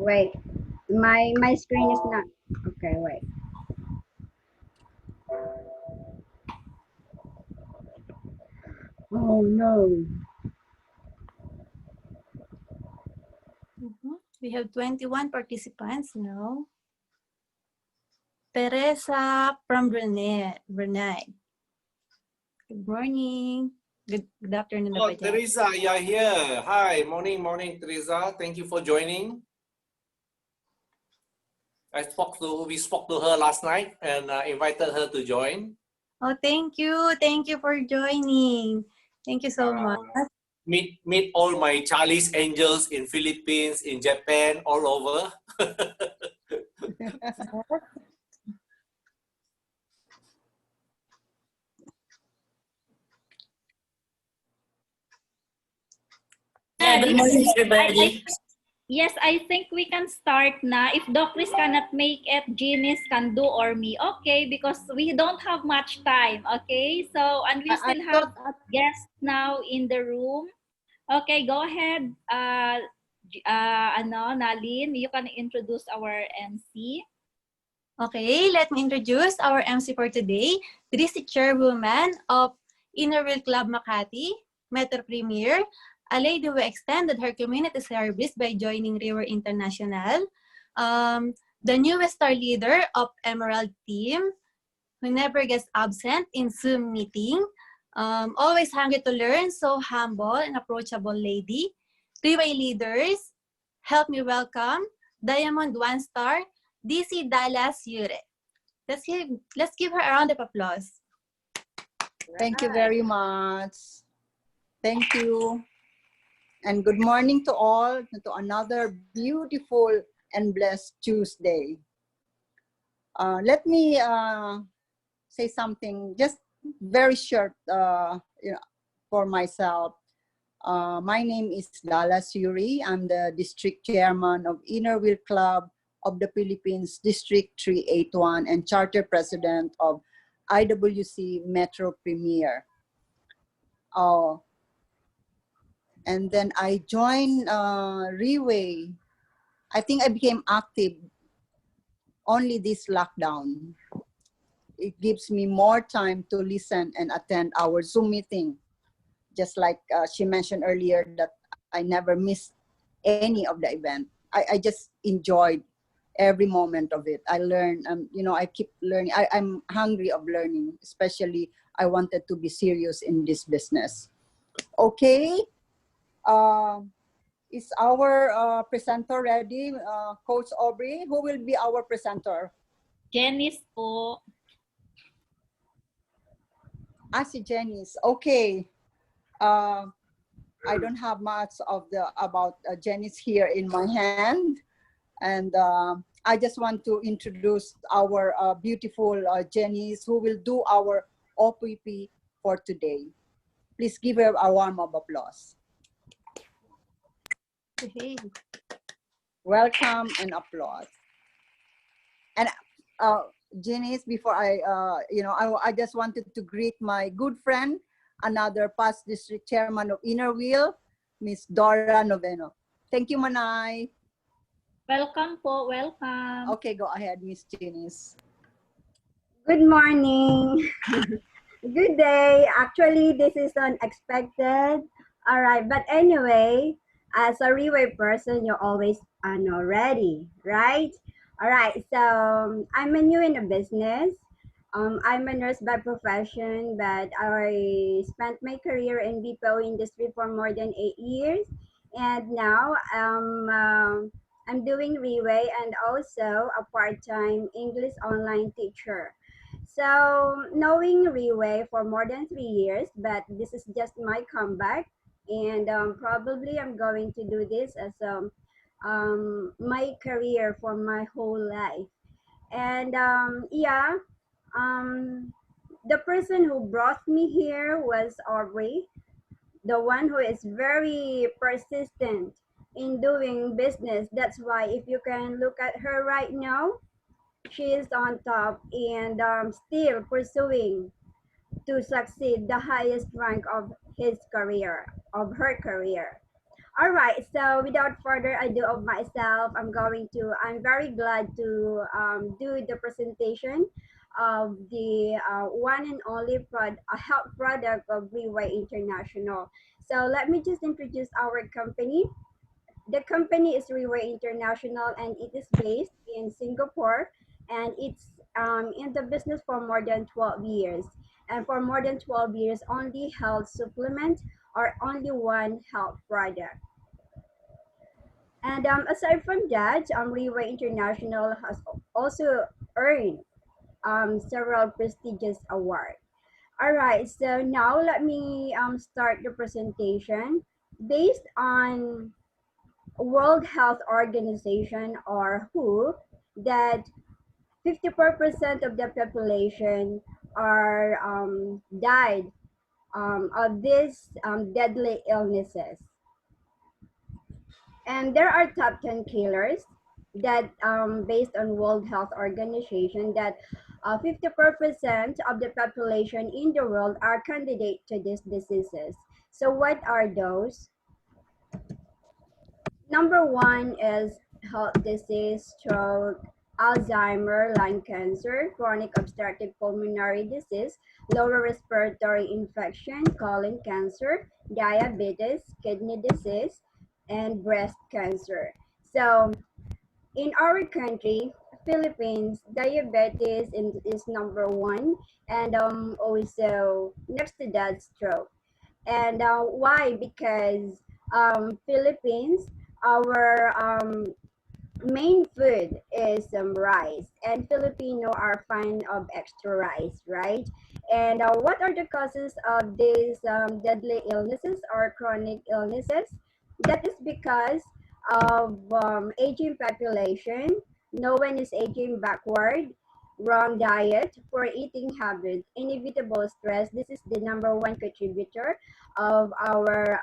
Wait, my screen is not okay. Wait. Oh no. We have 21 participants now. Teresa from Brunei. Good morning. Good afternoon. Oh, Teresa, you're here. Hi, morning, Teresa. Thank you for joining. We spoke to her last night and invited her to join. Oh, thank you. Thank you for joining. Thank you so much. Meet all my Charlie's Angels in Philippines, in Japan, all over. Yeah, good morning, everybody. Yes, I think we can start na. If Doc Chris cannot make it, Genius can do or me. Okay, because we don't have much time. Okay, so, and we still have a guest now in the room. Okay, go ahead. Nalin, you can introduce our MC. Okay, let me introduce our MC for today. This is Chairwoman of Inner Wheel Club Makati, Metro Premier, a lady who extended her community service by joining River International, the newest star leader of Emerald Team, who never gets absent in Zoom meeting, always hungry to learn, so humble and approachable lady. Three-way leaders, help me welcome Diamond One Star, DC Dallas Yure. Let's give her a round of applause. Thank you very much. Thank you. And good morning to all, to another beautiful and blessed Tuesday. Let me say something just very short for myself. My name is Dallas Yuri. I'm the district chairman of Inner Wheel Club of the Philippines, District 381, and charter president of IWC Metro Premier. And then I joined Reway. I think I became active only this lockdown. It gives me more time to listen and attend our Zoom meeting. Just like she mentioned earlier that I never missed any of the event. I just enjoyed every moment of it. I learned, I keep learning. I'm hungry of learning, especially I wanted to be serious in this business. Okay, is our presenter ready? Coach Aubrey, who will be our presenter? Janice po. Si Janice, okay. I don't have much of about Janice here in my hand. And I just want to introduce our beautiful Janice, who will do our OPP for today. Please give her a warm of applause. Hey. Welcome and applause. And Janice, before I just wanted to greet my good friend, another past district chairman of Inner Wheel, Miss Dora Noveno. Thank you, Manay. Welcome po, welcome. Okay, go ahead, Miss Janice. Good morning. Good day. Actually, this is unexpected. All right, but anyway, as a Reway person, you're always ready, right? All right, so I'm a new in the business. I'm a nurse by profession, but I spent my career in BPO industry for more than 8 years, and now I'm doing Reway and also a part-time English online teacher. So knowing Reway for more than 3 years, but this is just my comeback, and probably I'm going to do this as my career for my whole life. And the person who brought me here was Aubrey, the one who is very persistent in doing business. That's why if you can look at her right now, she is on top and still pursuing to succeed the highest rank of his career, of her career. All right, so without further ado of myself, I'm very glad to do the presentation of the one and only health product of Leeway International. So let me just introduce our company. The company is Leeway International and it is based in Singapore, and it's in the business for more than 12 years. And for more than 12 years, only health supplement or only one health product. And aside from that, Leeway International has also earned several prestigious awards. All right, so now let me start the presentation based on World Health Organization or WHO that 54% of the population are died of these deadly illnesses. And there are top 10 killers that based on World Health Organization that 54% of the population in the world are candidate to these diseases. So what are those? Number one is heart disease, stroke, Alzheimer, lung cancer, chronic obstructive pulmonary disease, lower respiratory infection, colon cancer, diabetes, kidney disease, and breast cancer. So in our country, Philippines, diabetes is number one, and also next to that, stroke. And why? Because Philippines, our main food is rice, and Filipino are fond of extra rice, right? And what are the causes of these deadly illnesses or chronic illnesses? That is because of aging population. No one is aging backward. Wrong diet, poor eating habits, inevitable stress. This is the number one contributor of our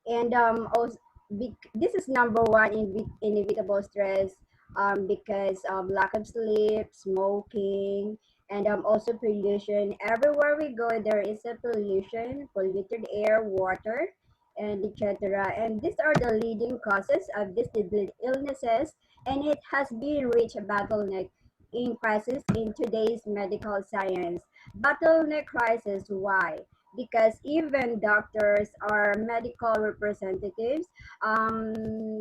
and also this is number one in inevitable stress because of lack of sleep, smoking, and also pollution. Everywhere we go there is a pollution, polluted air, water, and etc. And these are the leading causes of these deadly illnesses, and it has been reached a bottleneck in crisis in today's medical science. Bottleneck crisis, why? Because even doctors or medical representatives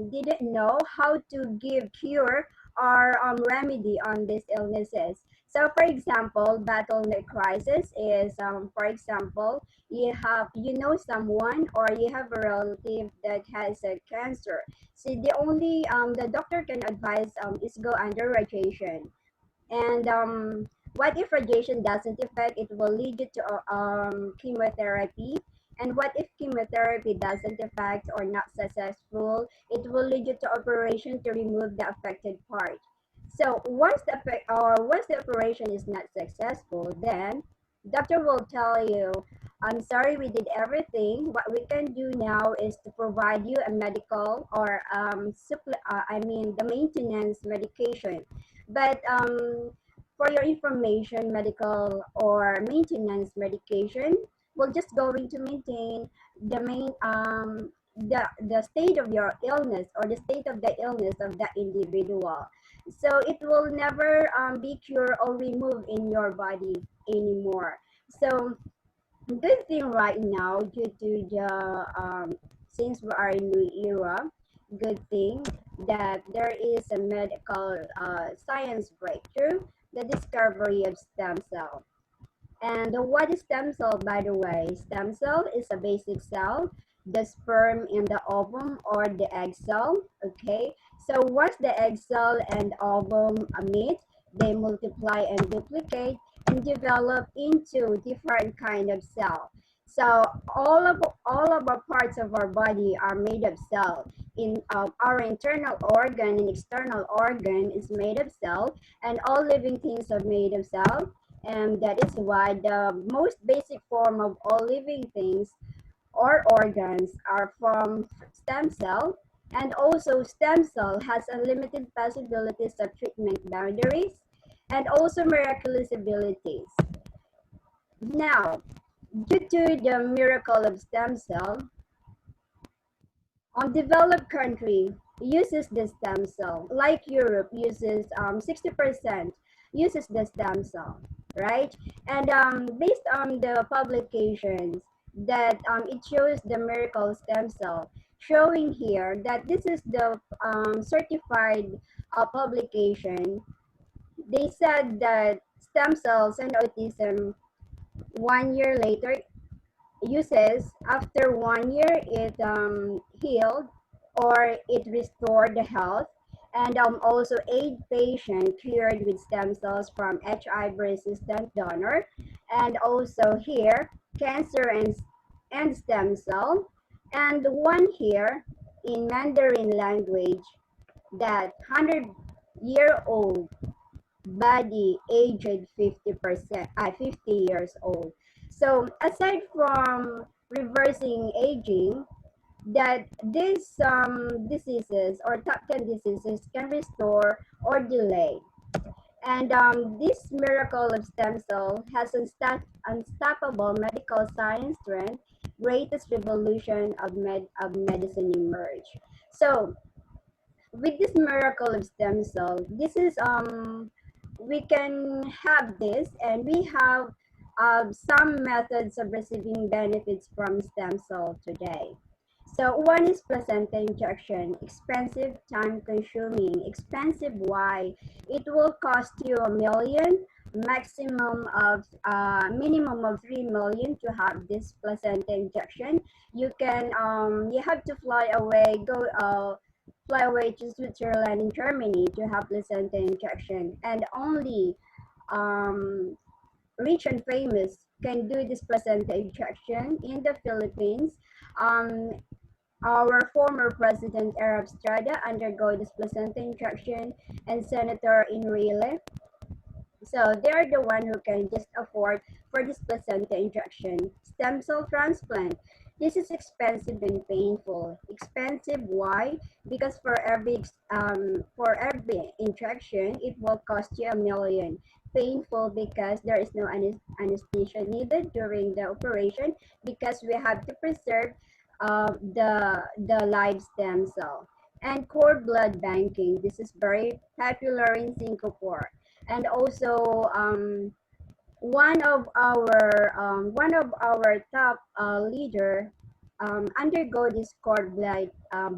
didn't know how to give cure or remedy on these illnesses. So, for example, bottleneck crisis is, for example, you know someone or you have a relative that has a cancer. So the only the doctor can advise is go under radiation. And what if radiation doesn't affect? It will lead you to chemotherapy. And what if chemotherapy doesn't affect or not successful? It will lead you to operation to remove the affected part. So once the operation is not successful, then doctor will tell you, "I'm sorry, we did everything. What we can do now is to provide you a medical or the maintenance medication." But for your information, medical or maintenance medication will just going to maintain the main the state of your illness or the state of the illness of that individual. So it will never be cured or removed in your body anymore. So good thing right now due to the since we are in new era, good thing that there is a medical science breakthrough, the discovery of stem cell. And what is stem cell, by the way? Stem cell is a basic cell, the sperm in the ovum or the egg cell. Okay, so once the egg cell and ovum meet, they multiply and duplicate and develop into different kind of cell. So all of our parts of our body are made of cell. In our internal organ and external organ is made of cell, and all living things are made of cell, and that is why the most basic form of all living things or organs are from stem cell. And also stem cell has unlimited possibilities of treatment boundaries and also miraculous abilities. Now, due to the miracle of stem cell, Developed country uses the stem cell, like Europe uses 60% uses the stem cell, right? And based on the publications that it shows the miracle stem cell, showing here that this is the certified publication. They said that stem cells and autism 1 year later uses after 1 year it healed or it restored the health, and also aid patient cured with stem cells from HIV resistant donor, and also here cancer and stem cell, and one here in Mandarin language that 100-year-old body aged 50%, 50 years old. So aside from reversing aging, that these diseases or top 10 diseases can restore or delay. And this miracle of stem cell has unstoppable medical science strength, greatest revolution of medicine emerge. So with this miracle of stem cell, this is we can have this, and we have some methods of receiving benefits from stem cell today. So one is placenta injection, expensive, time consuming. Expensive, why? It will cost you 1 million, maximum of minimum of 3 million to have this placenta injection. You can you have to fly away to Switzerland and Germany to have placenta injection, and only um, rich and famous can do this placenta injection in the Philippines. Um, our former President Arab Strada undergo this placenta injection, and Senator Enrile. So they're the one who can just afford for this placenta injection. Stem cell transplant. This is expensive and painful. Expensive, why? Because for every injection, it will cost you 1 million. Painful because there is no anesthesia needed during the operation, because we have to preserve the live stem cell. And cord blood banking. This is very popular in Singapore. And also one of our top leader undergo this cord blood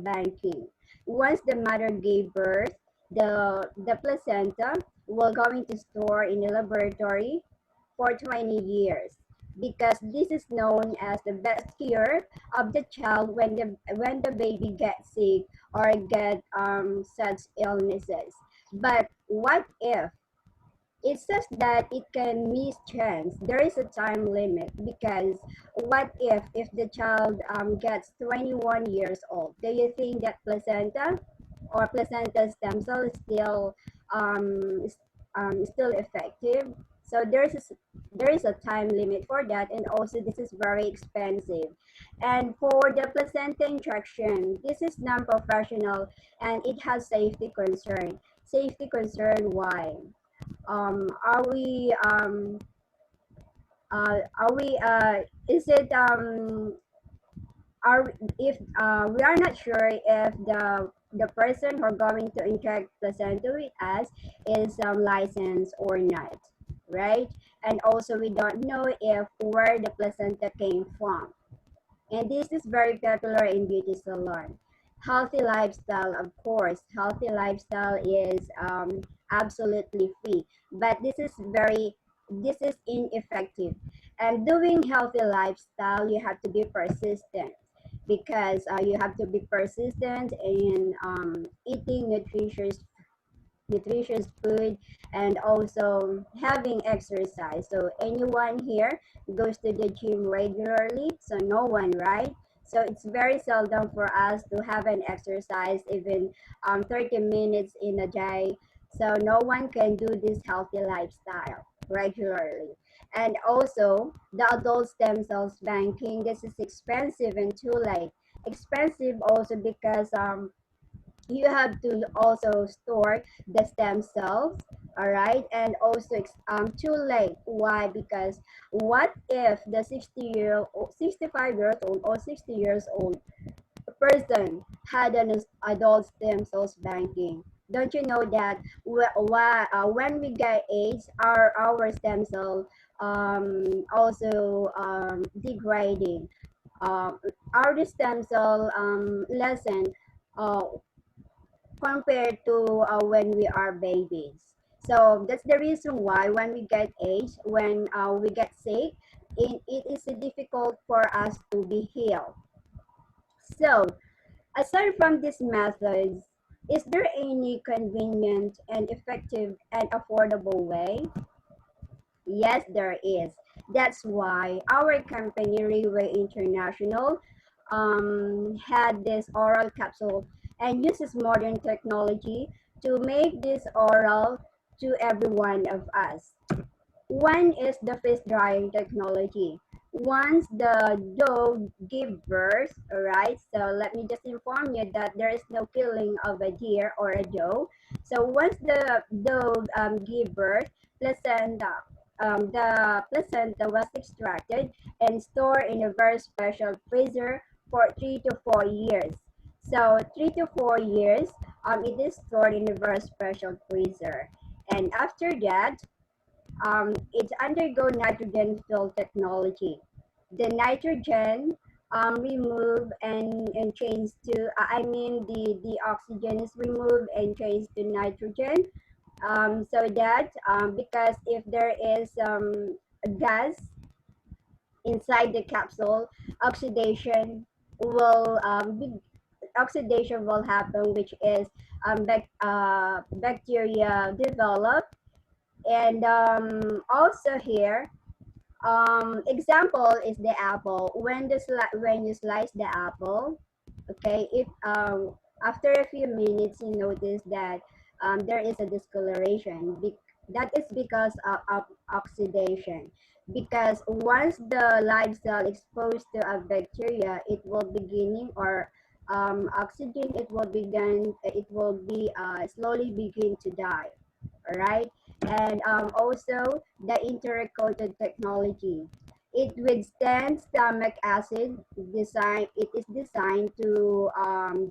banking. Once the mother gave birth, the placenta will going to store in the laboratory for 20 years, because this is known as the best cure of the child when the baby gets sick or get such illnesses. But what if it says that it can miss chance? There is a time limit, because what if the child gets 21 years old? Do you think that placenta or placenta stem cell is still effective? So there is a time limit for that, and also this is very expensive. And for the placenta injection, this is non-professional, and it has safety concern. Safety concern, why? Are we is it are if we are not sure if the person who are going to inject placenta with us is licensed or not, right? And also we don't know if where the placenta came from. And this is very popular in beauty salon. Healthy lifestyle, of course. Healthy lifestyle is absolutely free, but this is ineffective. And doing healthy lifestyle, you have to be persistent, because you have to be persistent in eating nutritious food, and also having exercise. So anyone here goes to the gym regularly? So no one, right? So it's very seldom for us to have an exercise, even 30 minutes in a day. So no one can do this healthy lifestyle regularly. And also the adult stem cells banking, this is expensive and too late. Expensive also because you have to also store the stem cells, all right? And also too late, why? Because what if the 65 years old or 60 years old person had an adult stem cells banking. Don't you know that when we get AIDS, our stem cell also degrading. Um, our stem cell lessen uh, compared to when we are babies. So that's the reason why when we get AIDS, when we get sick, it is difficult for us to be healed. So aside from these methods, is there any convenient and effective and affordable way? Yes, there is. That's why our company, Railway International, had this oral capsule and uses modern technology to make this oral to every one of us. One is the freeze drying technology. Once the doe give birth, alright, so let me just inform you that there is no killing of a deer or a doe. So once the doe give birth, the placenta was extracted and stored in a very special freezer for 3 to 4 years. So 3 to 4 years, it is stored in a very special freezer. And after that, it undergo nitrogen fill technology. The nitrogen remove and change to, the oxygen is removed and changed to nitrogen. So that because if there is a gas inside the capsule, oxidation will oxidation will happen, which is bacteria develop. And also here, example is the apple. When you slice the apple, okay, if after a few minutes you notice that there is a discoloration. That is because of oxidation. Because once the live cell exposed to a bacteria, it will beginning or oxygen, it will be slowly begin to die. All right, and also the intercoated technology. It withstands stomach acid. It is designed to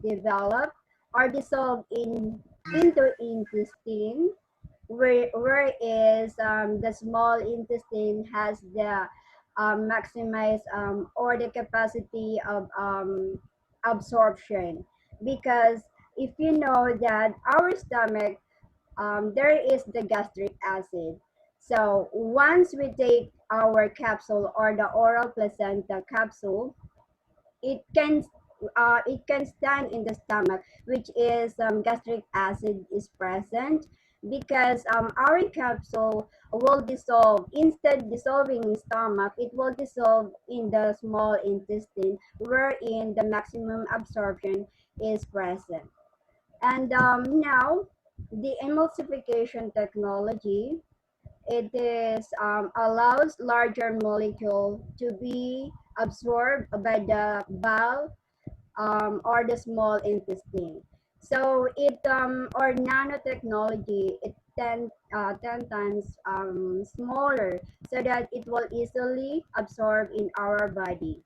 develop or dissolve into intestine, whereas the small intestine has the maximize or the capacity of absorption. Because if you know that our stomach, there is the gastric acid. So once we take our capsule or the oral placenta capsule, it can it can stand in the stomach, which is gastric acid is present, because our capsule will dissolve, instead dissolving in stomach, it will dissolve in the small intestine, wherein the maximum absorption is present. And now, the emulsification technology, it is allows larger molecule to be absorbed by the bowel or the small intestine. So it or nanotechnology, it 10 times smaller, so that it will easily absorb in our body.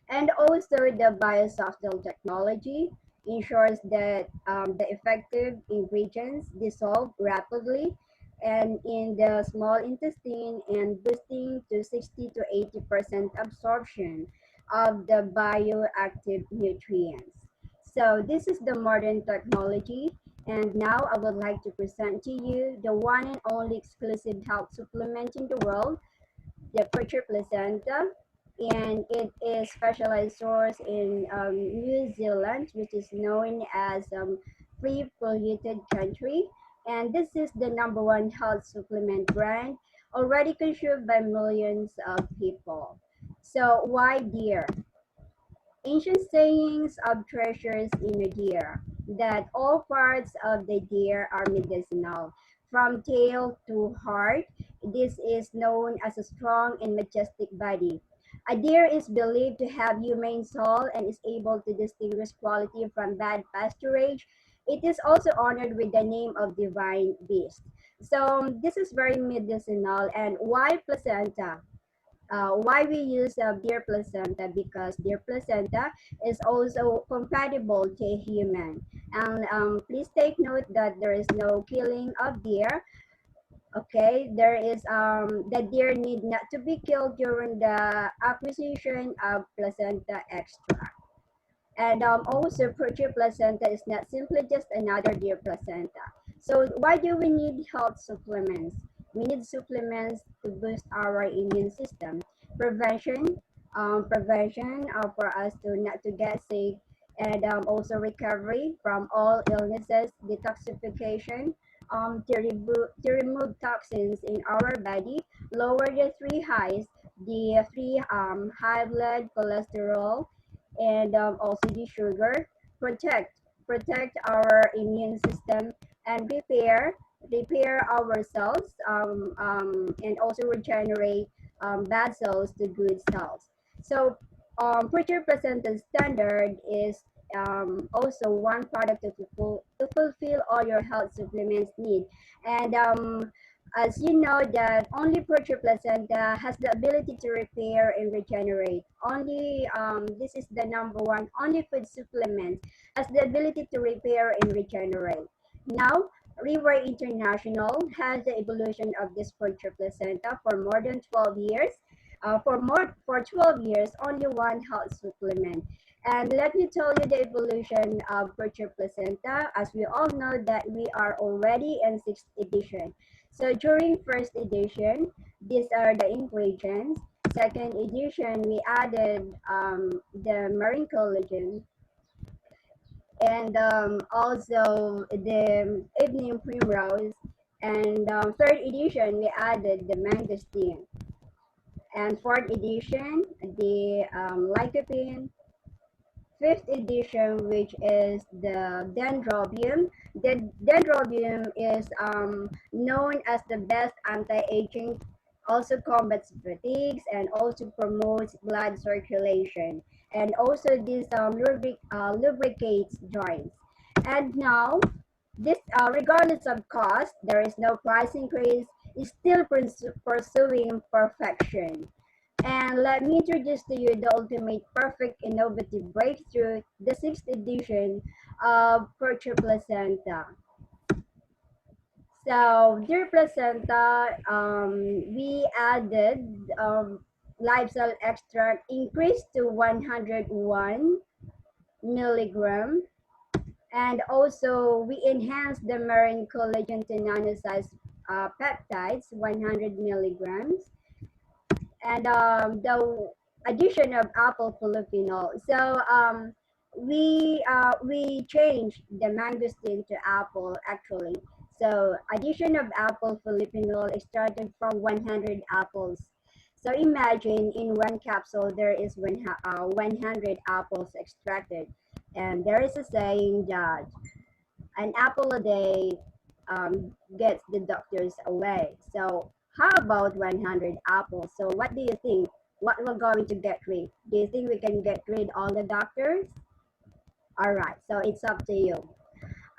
And also the biosoftal technology ensures that the effective ingredients dissolve rapidly and in the small intestine, and boosting to 60 to 80% absorption of the bioactive nutrients. So this is the modern technology, and now I would like to present to you the one and only exclusive health supplement in the world, the Purtier placenta, and it is specialized source in New Zealand, which is known as free polluted country. And this is the number one health supplement brand, already consumed by millions of people. So why dear? Ancient sayings of treasures in a deer, that all parts of the deer are medicinal, from tail to heart. This is known as a strong and majestic body. A deer is believed to have humane soul and is able to distinguish quality from bad pasturage. It is also honored with the name of divine beast. So this is very medicinal. And why placenta? Why we use deer placenta? Because deer placenta is also compatible to human. And please take note that there is no killing of deer. Okay, there is the deer need not to be killed during the acquisition of placenta extract. And also, Purtier placenta is not simply just another deer placenta. So why do we need health supplements? We need supplements to boost our immune system. Prevention for us to not to get sick, and also recovery from all illnesses, detoxification, to remove toxins in our body, lower the three high blood cholesterol, and also the sugar, protect our immune system, and repair our cells, and also regenerate bad cells to good cells. So Purtier placenta standard is also one product to fulfill all your health supplements need. And as you know that only Purtier placenta has the ability to repair and regenerate. Only this is the number one. Only food supplement has the ability to repair and regenerate. Now, River International has the evolution of this Purtier placenta for more than 12 years. For 12 years, only one health supplement. And let me tell you the evolution of Purtier placenta. As we all know that we are already in 6th edition. So during first edition, these are the ingredients. Second edition, we added the marine collagen, and also the evening primrose. And third edition, we added the mangosteen. And fourth edition, the lycopene. Fifth edition, which is the dendrobium. The dendrobium is known as the best anti-aging, also combats fatigues and also promotes blood circulation. And also this lubricates joints. And now, this regardless of cost, there is no price increase, is still pursuing perfection. And let me introduce to you the ultimate perfect innovative breakthrough, the 6th edition of Purtier placenta. So, dear placenta, we added live cell extract increased to 101 milligram, and also we enhanced the marine collagen to nanosized peptides, 100 milligrams, and the addition of apple polyphenol. So we changed the mangosteen to apple actually. So addition of apple polyphenol extracted from 100 apples. So imagine in one capsule there is 100 apples extracted, and there is a saying that an apple a day gets the doctors away. So how about 100 apples? So what do you think? What we're going to get rid? Do you think we can get rid all the doctors? All right, so it's up to you.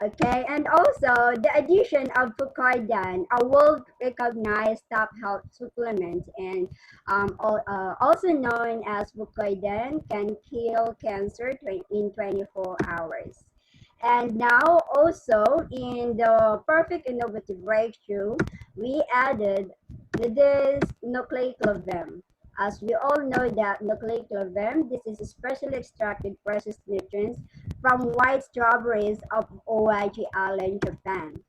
Okay, and also the addition of fucoidan, a world-recognized top health supplement, and also known as fucoidan, can kill cancer in 24 hours. And now also in the perfect innovative breakthrough, we added this nucleic clavem. As we all know that nucleic clavem, this is specially extracted precious nutrients from white strawberries of OIG Island, Japan.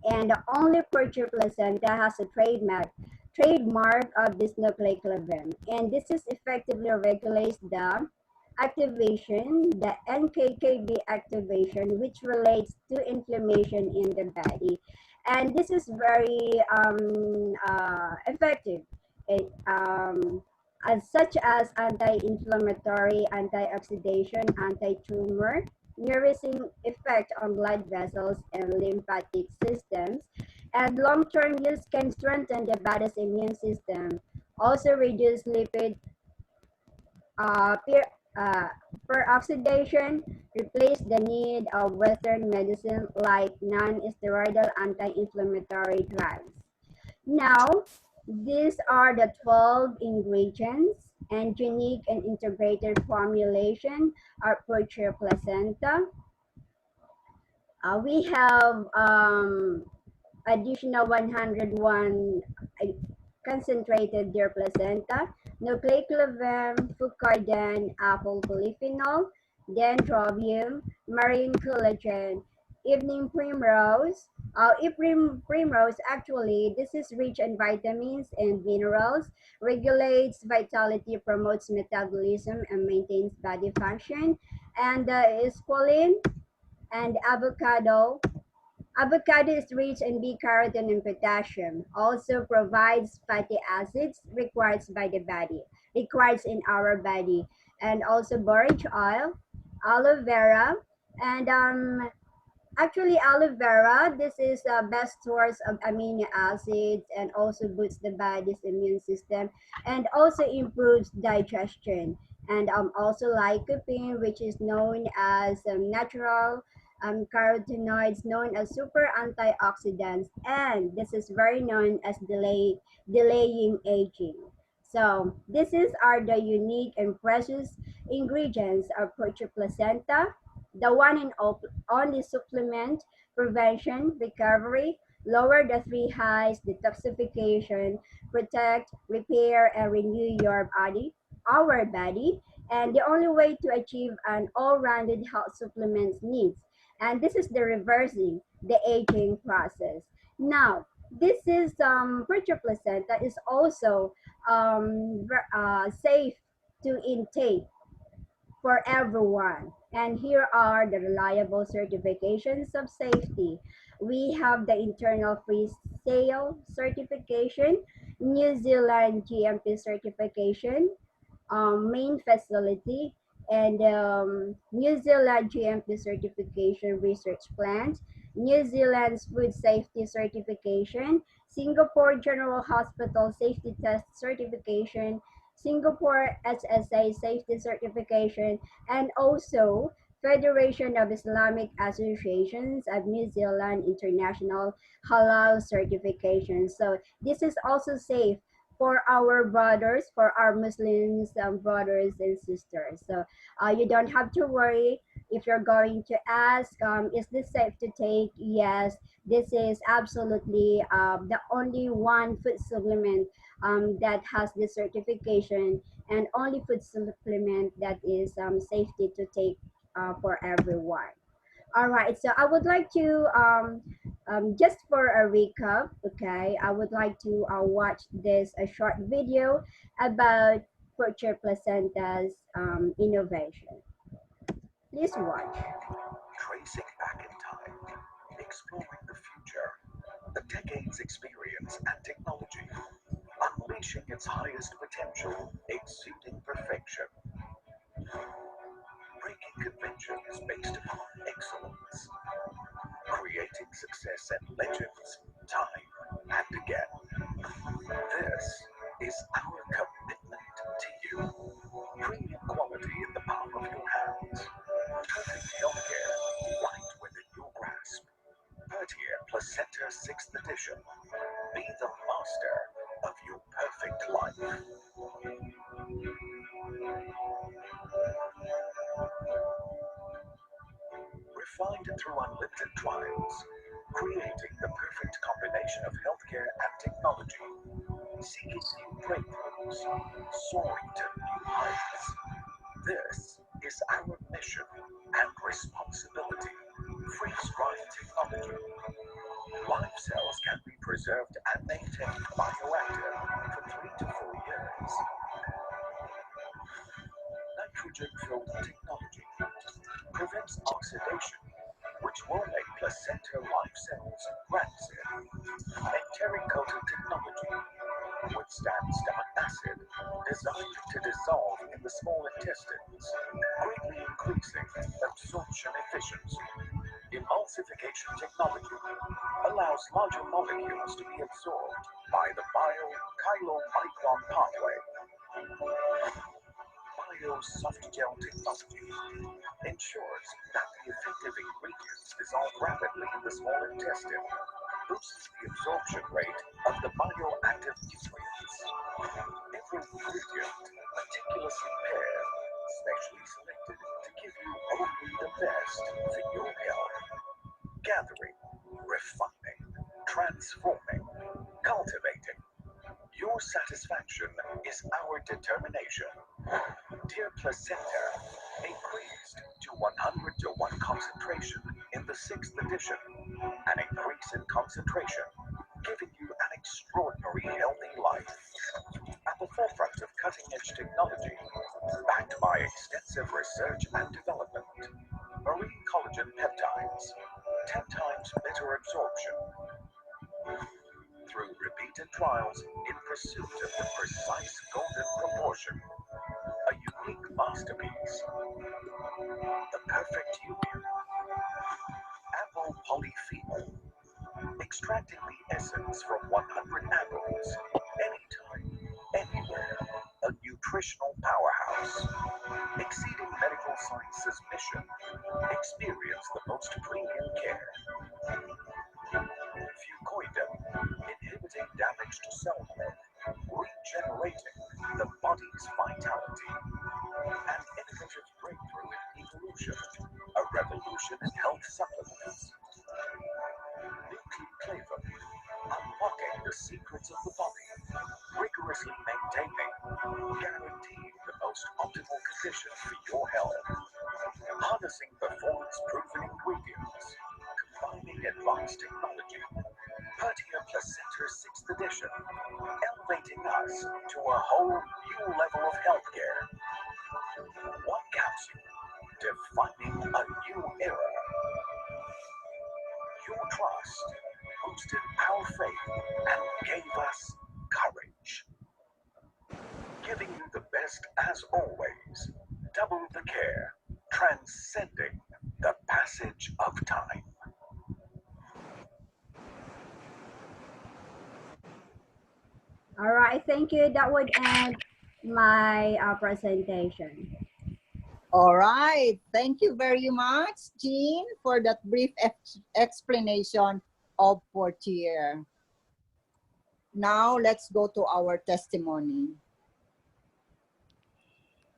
And only Purtier placenta has a trademark of this nucleic clavem. And this is effectively regulates the activation, the NKKB activation, which relates to inflammation in the body. And this is very effective. It, as such as anti-inflammatory, antioxidation, anti-tumor, nourishing effect on blood vessels and lymphatic systems, and long-term use can strengthen the body's immune system, also reduce lipid uh, per, peroxidation, replace the need of Western medicine like non-steroidal anti-inflammatory drugs. Now, These are the 12 ingredients and unique and integrated formulation of Purtier placenta. We have additional 101 concentrated deer placenta, nucleoclavin, fucoidan, apple polyphenol, dendrobium, marine collagen, evening primrose. Primrose, actually, this is rich in vitamins and minerals, regulates vitality, promotes metabolism, and maintains body function. And squalene and avocado. Avocado is rich in B-carotene and potassium. Also provides fatty acids required in our body, and also borage oil, aloe vera, and actually, aloe vera, this is the best source of amino acids and also boosts the body's immune system and also improves digestion. And also lycopene, which is known as natural carotenoids known as super antioxidants. And this is very known as delaying aging. So this is are the unique and precious ingredients of Purtier placenta, the one and only supplement, prevention, recovery, lower the three highs, detoxification, protect, repair, and renew our body, and the only way to achieve an all-rounded health supplements needs. And this is the reversing the aging process. Now, this is Purtier placenta is also safe to intake for everyone. And here are the reliable certifications of safety. We have the internal free sale certification, New Zealand GMP certification, main facility, and New Zealand GMP certification research plant, New Zealand's food safety certification, Singapore General Hospital safety test certification, Singapore SSA safety certification, and also Federation of Islamic Associations of New Zealand International Halal certification. So this is also safe for our brothers, for our Muslims brothers and sisters. So you don't have to worry if you're going to ask, is this safe to take? Yes, this is absolutely the only one food supplement that has this certification and only food supplement that is safety to take for everyone. All right, so I would like to, just for a recap, okay, I would like to watch this a short video about Purtier placenta's innovation. Please watch. Tracing back in time, exploring the future, the decades' experience and technology, unleashing its highest potential, exceeding perfection, breaking conventions based upon excellence, creating success and legends time and again. This is our commitment to you. Premium quality in the palm of your hands. Perfect healthcare right within your grasp. Purtier Placenta 6th Edition. Be the master of your perfect life. Refined through unlimited trials, creating the perfect combination of healthcare and technology, seeking new breakthroughs, soaring to new heights. This is our mission and responsibility. Freeze-drying technology. Live cells can be preserved and maintained bioactive for 3 to 4 years. Nitrogen-filled technology prevents oxidation, which will make placenta live cells rancid. Enteric-coated technology withstands stomach acid, designed to dissolve in the small intestines, greatly increasing absorption efficiency. Emulsification technology allows larger molecules to be absorbed by the bio-chylomicron pathway. Bio-soft gel technology ensures that the effective ingredients dissolve rapidly in the small intestine, boosts the absorption rate of the bioactive nutrients. Every ingredient meticulously paired, specially selected to give you only the best for your health. Gathering, refining, transforming, cultivating. Your satisfaction is our determination. Dear Placenta, increased to 100 to 1 concentration in the 6th edition. An increase in concentration, giving you an extraordinary healthy life. At the forefront of cutting-edge technology, backed by extensive research and development. Marine collagen peptides, 10 times better absorption. Through repeated trials in pursuit of the precise golden proportion. A unique masterpiece. The perfect union. Apple polyphenol. Extracting the essence from 100 apples. Anytime, anywhere. A nutritional powerhouse. Exceeding medical science's mission. Experience the most premium care. Fucoidem, inhibiting damage to cell health, regenerating the body's vitality. An innovative breakthrough in evolution, a revolution in health supplements. Nucleoclavum, unlocking the secrets of the body, rigorously maintaining, guaranteeing the most optimal conditions for your health. Harnessing performance-proven ingredients, combining advanced technology. Purtier Placenta 6th edition, elevating us to a whole new level of healthcare. One capsule, defining a new era. Your trust boosted our faith and gave us courage. Giving you the best as always, double the care, transcending the passage of time. All right, thank you. That would end my presentation. All right. Thank you very much, Jean, for that brief explanation of Purtier. Now let's go to our testimony.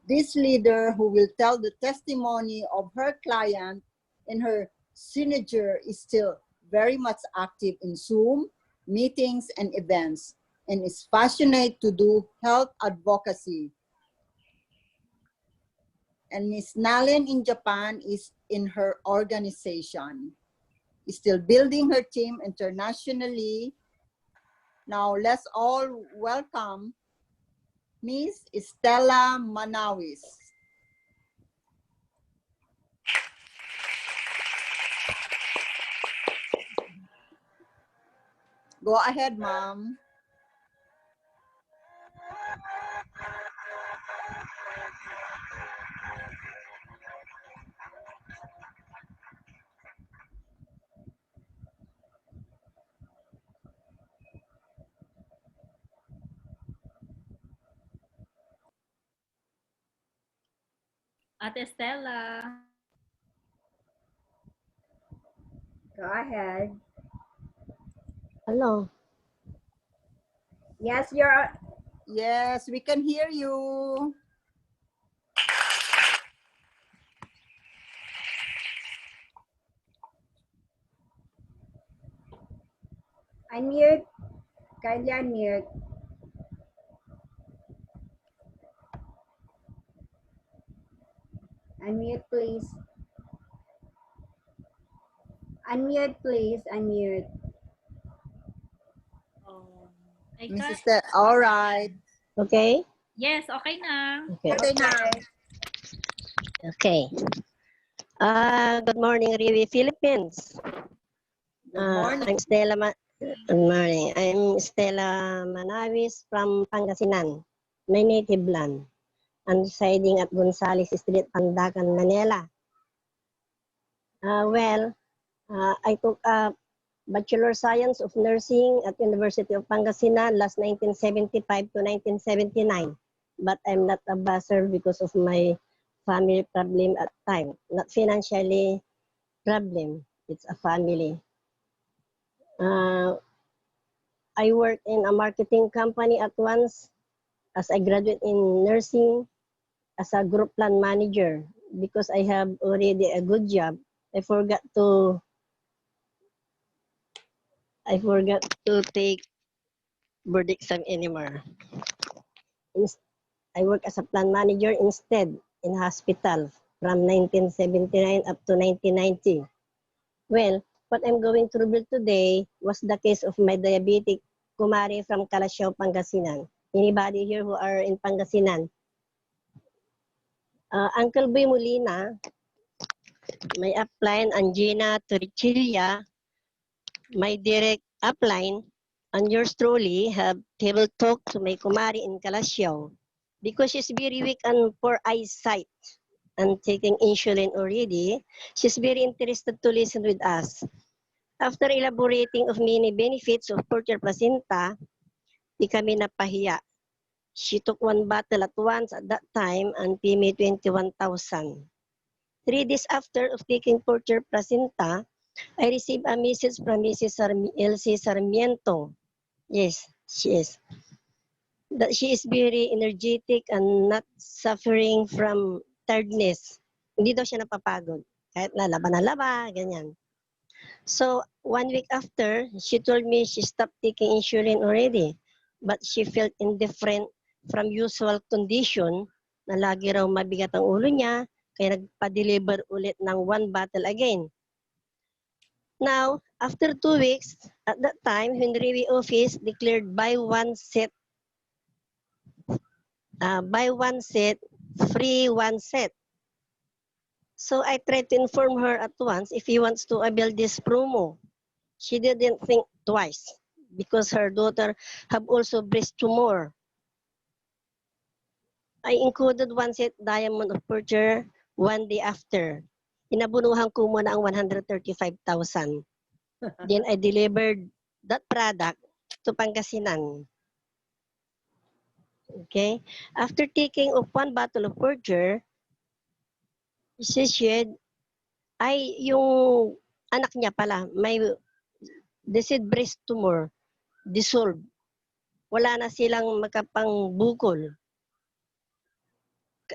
This leader who will tell the testimony of her client in her signature is still very much active in Zoom, meetings, and events, and is passionate to do health advocacy. And Miss Nalen in Japan is in her organization, is still building her team internationally. Now let's all welcome Miss Stella Manawis. Go ahead, ma'am. Ate Stella. Go ahead. Hello. Yes, you're. Yes, we can hear you. Unmute. Kindly unmute. Unmute, please. Unmute, please. Unmute. I Mrs. can't. Stella, all right. Okay. Yes, okay na. Okay. Okay na. Okay. Good morning, Riwi, Philippines. Good morning. I'm Good morning. I'm Stella Manawis from Pangasinan, my native land. I'm residing at Gonzales Street, Pandacan, Manila. I took a Bachelor Science of Nursing at University of Pangasinan last 1975 to 1979. But I'm not a buzzer because of my family problem at time. Not financially problem. It's a family. I work in a marketing company at once as I graduate in nursing as a group plan manager because I have already a good job. I forgot to take board exam anymore. I work as a plan manager instead in hospital from 1979 up to 1990. Well, what I'm going to reveal today was the case of my diabetic kumari from Calasiao, Pangasinan. Anybody here who are in Pangasinan? Uncle Boy Molina, may upline angina torricelia, my direct upline, and yours truly have table talk to my kumari in Calasiao because she's very weak and poor eyesight and taking insulin already. She's very interested to listen with us. After elaborating of many benefits of Purtier placenta, di kami napahiya. She took one bottle at once at that time and paid me 21,000. 3 days after of taking Purtier placenta, I received a message from Mrs. Elsie Sarmiento. Yes, she is. That she is very energetic and not suffering from tiredness. Hindi daw siya napapagod. Kahit na laba, ganyan. So, 1 week after, she told me she stopped taking insulin already. But she felt indifferent from usual condition na lagi raw mabigat ang ulo niya, kaya nagpa-deliver ulit ng 1 bottle again. Now, after 2 weeks, at that time, Henry office declared buy one set, free one set. So I tried to inform her at once if he wants to avail this promo. She didn't think twice because her daughter have also breast tumor. I included 1 set diamond of Purtier 1 day after. Inabunuhan ko muna ang 135,000. Then I delivered that product to Pangasinan. Okay? After taking of 1 bottle of Purtier, she said, yung anak niya pala, may diseased breast tumor, dissolved. Wala na silang makapangbukol.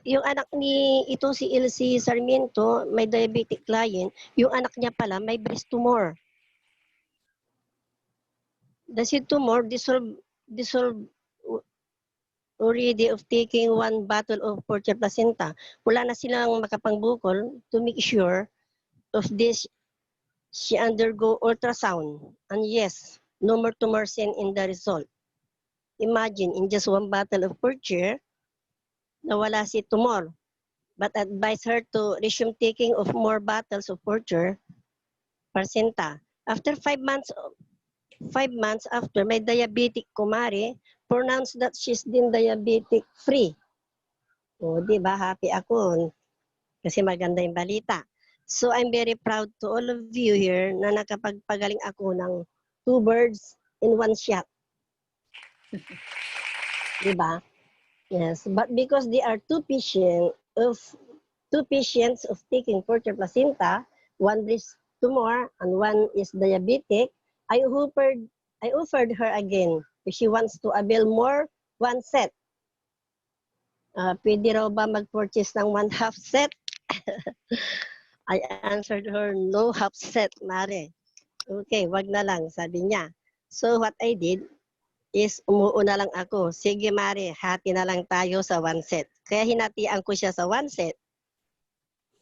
Yung anak ni ito si Elsie Sarmiento, may diabetic client, yung anak niya pala may breast tumor. The tumor dissolved already of taking 1 bottle of Purtier placenta. Wala na silang makapangbukol. To make sure of this, she undergo ultrasound. And yes, no more tumor seen in the result. Imagine, in just 1 bottle of Purtier, nawala si tumor. But advise her to resume taking of more bottles of Purtier placenta. After 5 months after, may diabetic kumari, pronounced that she's been diabetic free. O, di ba? Happy ako kasi maganda yung balita. So, I'm very proud to all of you here na nakapagpagaling ako ng 2 birds in 1 shot. Di ba? Yes, but because they are two patients of taking Purtier placenta, 1 breast tumor and 1 is diabetic, I offered her again if she wants to avail more 1 set. Pwede raw ba mag-purchase ng 1/2 set? I answered her, no half set, Mare. Okay, wag na lang, sabi niya. So what I did is umuuna lang ako. Sige, Mare, hati na lang tayo sa 1 set. Kaya hinatian ko siya sa 1 set.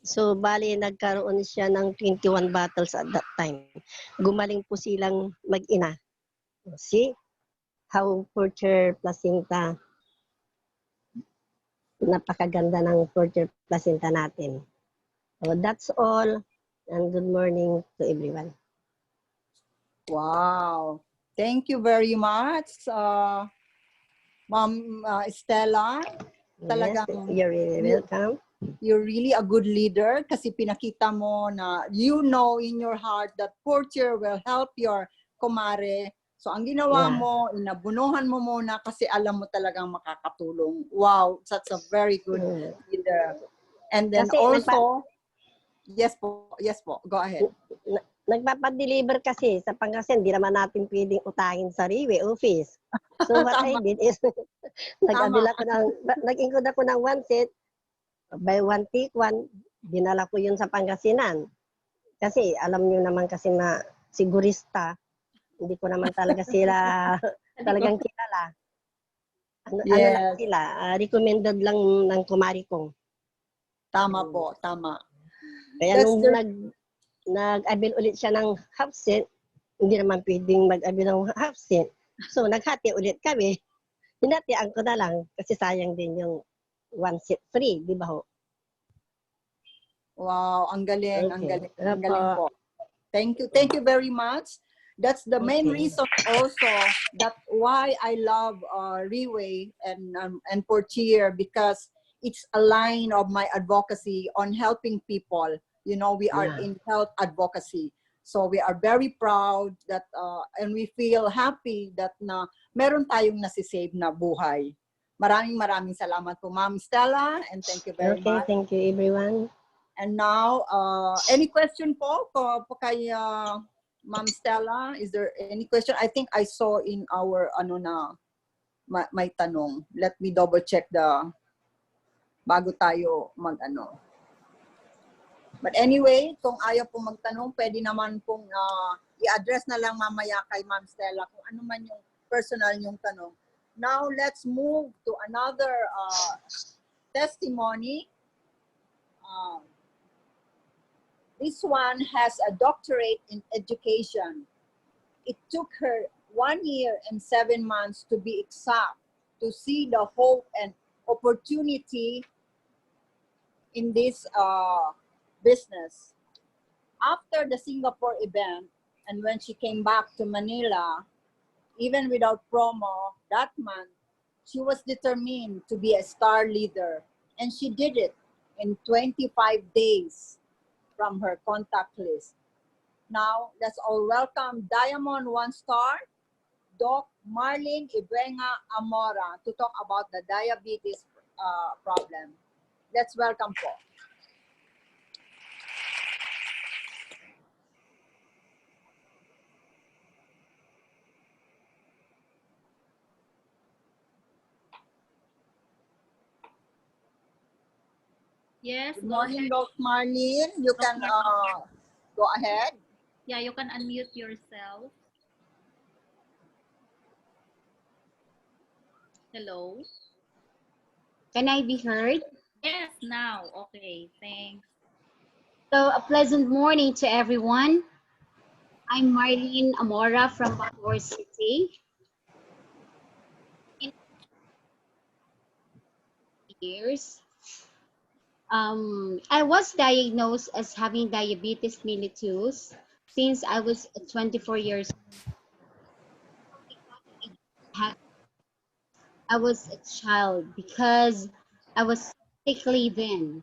So, bali, nagkaroon siya ng 21 bottles at that time. Gumaling po silang mag-ina. See how Purtier placenta, napakaganda ng Purtier placenta natin. So, that's all. And good morning to everyone. Wow. Thank you very much, Ma'am Stella. Yes, you're really welcome. You're really a good leader kasi pinakita mo na you know in your heart that Purtier will help your kumare. So ang ginawa mo, inabunuhan mo muna kasi alam mo talagang makakatulong. Wow, that's a very good leader. And then kasi yes po, go ahead. nagpapadeliver kasi sa Pangasinan, hindi naman natin pwedeng utangin sa Riwe office. So what I Tama. did is, nag-include ako ng one set, by one take one, dinala ko yun sa Pangasinan. Kasi alam nyo naman kasi na sigurista, hindi ko naman talaga sila talagang kilala. Ano lang Yes. sila, recommended lang ng kumari ko. Tama po, tama. Kaya That's nung nag-avail ulit siya ng half set, hindi naman pwedeng mag-avail ng half set. So, naghati ulit kami. Hinatian ko na lang kasi sayang din yung one set free, di ba ho? Wow, ang galing, ang Okay. galing, ang galing po. Thank you very much. That's the main Okay. reason also that why I love Riway and Purtier, because it's a line of my advocacy on helping people. You know, we are in health advocacy. So we are very proud that and we feel happy that na meron tayong nasisave na buhay. Maraming salamat po, Ma'am Stella, and thank you very Okay, much. thank you everyone. And now, any question po kay Ma'am Stella? Is there any question? I think I saw in our may tanong. Let me double check bago tayo mag-ano. But anyway, kung ayaw po magtanong, pwede naman pong i-address na lang mamaya kay Ma'am Stella kung ano man yung personal yung tanong. Now, let's move to another testimony. This one has a doctorate in education. It took her 1 year and 7 months to be exact to see the hope and opportunity in this business. After the Singapore event, and when she came back to Manila, even without promo that month, she was determined to be a star leader. And she did it in 25 days from her contact list. Now, let's all welcome Diamond 1 Star, Doc Marlene Ibenga Amora, to talk about the diabetes problem. Let's welcome po. Yes, Good go morning, ahead. Doc Marlene. You can go ahead. Yeah, you can unmute yourself. Hello? Can I be heard? Yes, now. Okay, thanks. So, a pleasant morning to everyone. I'm Marlene Amora from Bacoor City. In years, I was diagnosed as having diabetes mellitus since I was 24 years old. I was a child because I was sickly then.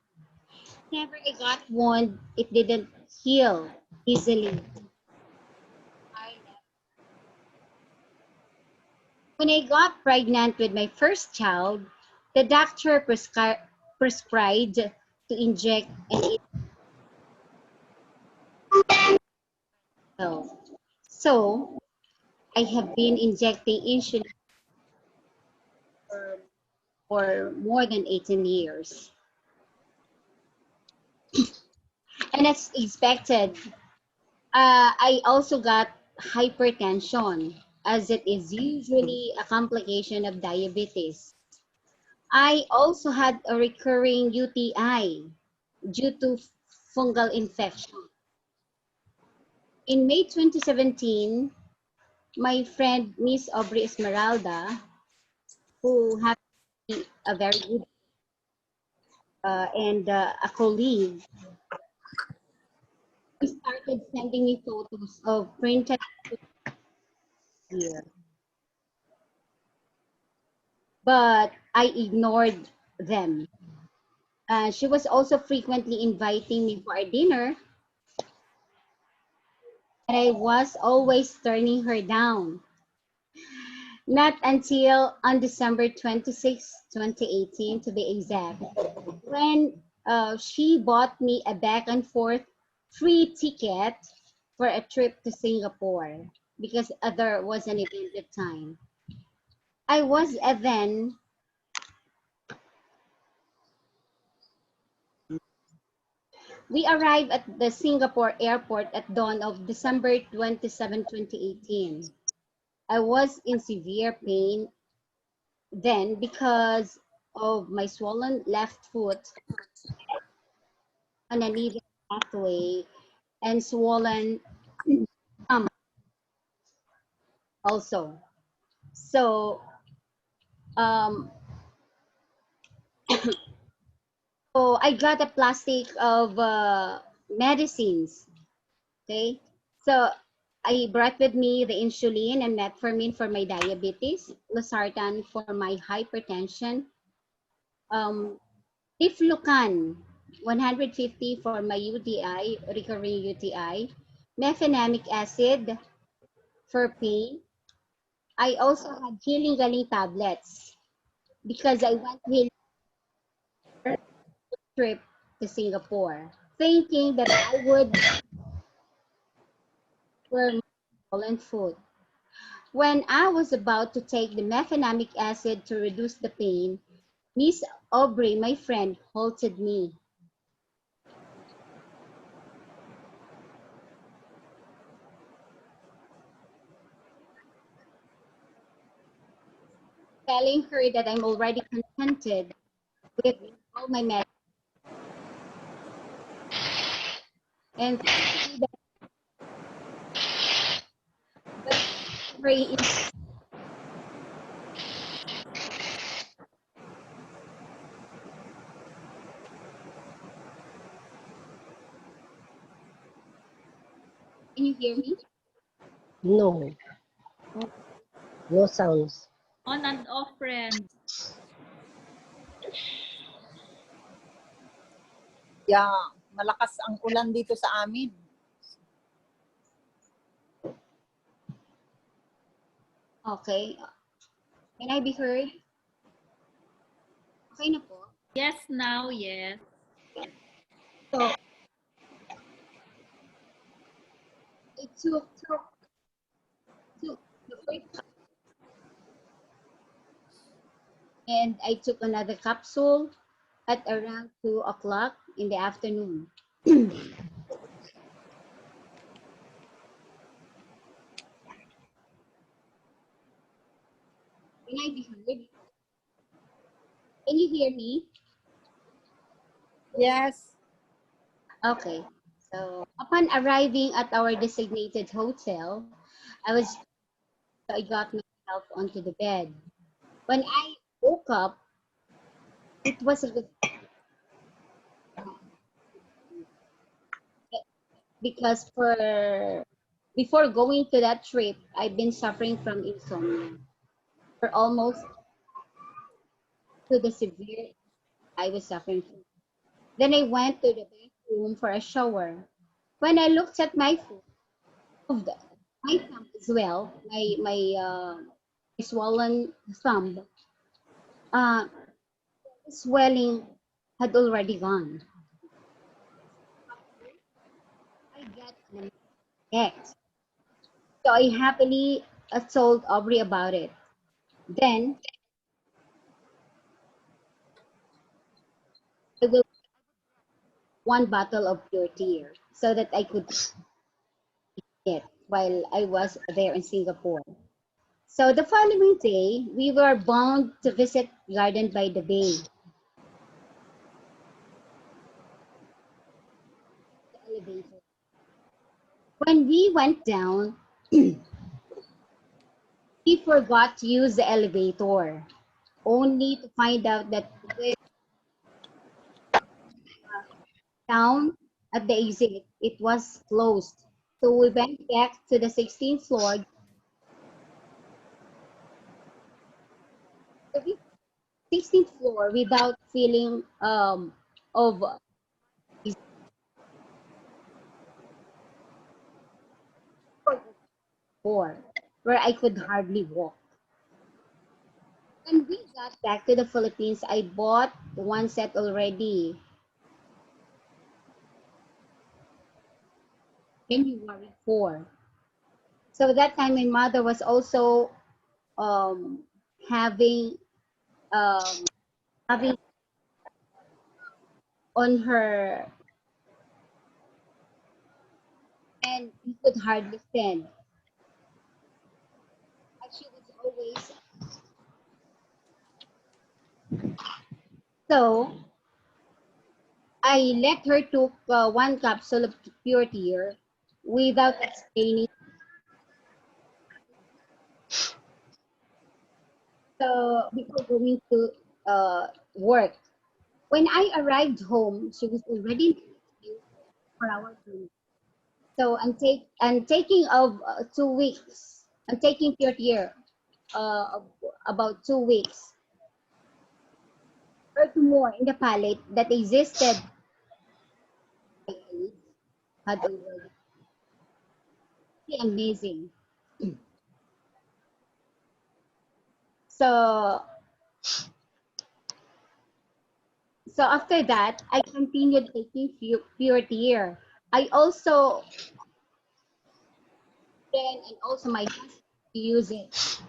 Whenever I got wound, it didn't heal easily. When I got pregnant with my first child, the doctor prescribed to inject an insulin. So I have been injecting insulin for more than 18 years. And as expected, I also got hypertension, as it is usually a complication of diabetes. I also had a recurring UTI due to fungal infection. In May 2017, my friend Miss Aubrey Esmeralda, who happened to be a very good and a colleague, she started sending me photos of printed here. But I ignored them. She was also frequently inviting me for a dinner, but I was always turning her down. Not until on December 26, 2018, to be exact, when she bought me a back and forth free ticket for a trip to Singapore because there was an event at the time. I was then we arrived at the Singapore airport at dawn of December 27, 2018. I was in severe pain then because of my swollen left foot, an uneven pathway, and swollen thumb also. So, um, so I got a plastic of medicines. Okay, so I brought with me the insulin and metformin for my diabetes, losartan for my hypertension, um, Tiflucan 150 for my UTI, recurring UTI, mefenamic acid for pain. I also had healing galing tablets because I went healing trip to Singapore, thinking that I would for my swollen foot. When I was about to take the mefenamic acid to reduce the pain, Miss Aubrey, my friend, halted me, telling her that I'm already contented with all my medicine and thankfully that very can you hear me? No, no sounds. On and off, friend. Yeah, malakas ang ulan dito sa amin. Okay. Can I be heard? Okay na po. Yes, now, yes. So, it took the first and I took another capsule at around 2 o'clock in the afternoon. Can I be heard? Can you hear me? Yes. Okay. So upon arriving at our designated hotel, I got myself onto the bed. When I woke up, it was because before going to that trip, I've been suffering from insomnia for almost to the severe I was suffering from. Then I went to the bathroom for a shower. When I looked at my foot, my thumb as well, my swollen thumb, uh, swelling had already gone. I get an effect. So I happily told Aubrey about it. Then I will one bottle of Purtier so that I could it while I was there in Singapore. So the following day, we were bound to visit Garden by the Bay. The elevator. When we went down, we forgot to use the elevator, only to find out that with down at the exit, it was closed. So we went back to the 16th floor, to the 16th floor without feeling of floor, where I could hardly walk. When we got back to the Philippines, I bought one set already. January 4. So that time my mother was also having um, having on her, and he could hardly stand. And she was always so. I let her took one capsule of Purtier without explaining. So before going to work, when I arrived home, she was already for our room. So I'm taking of 2 weeks. I'm taking Purtier of about 2 weeks or more in the palate that existed had already amazing. So so after that, I continued taking Purtier. I also then and also my husband use it.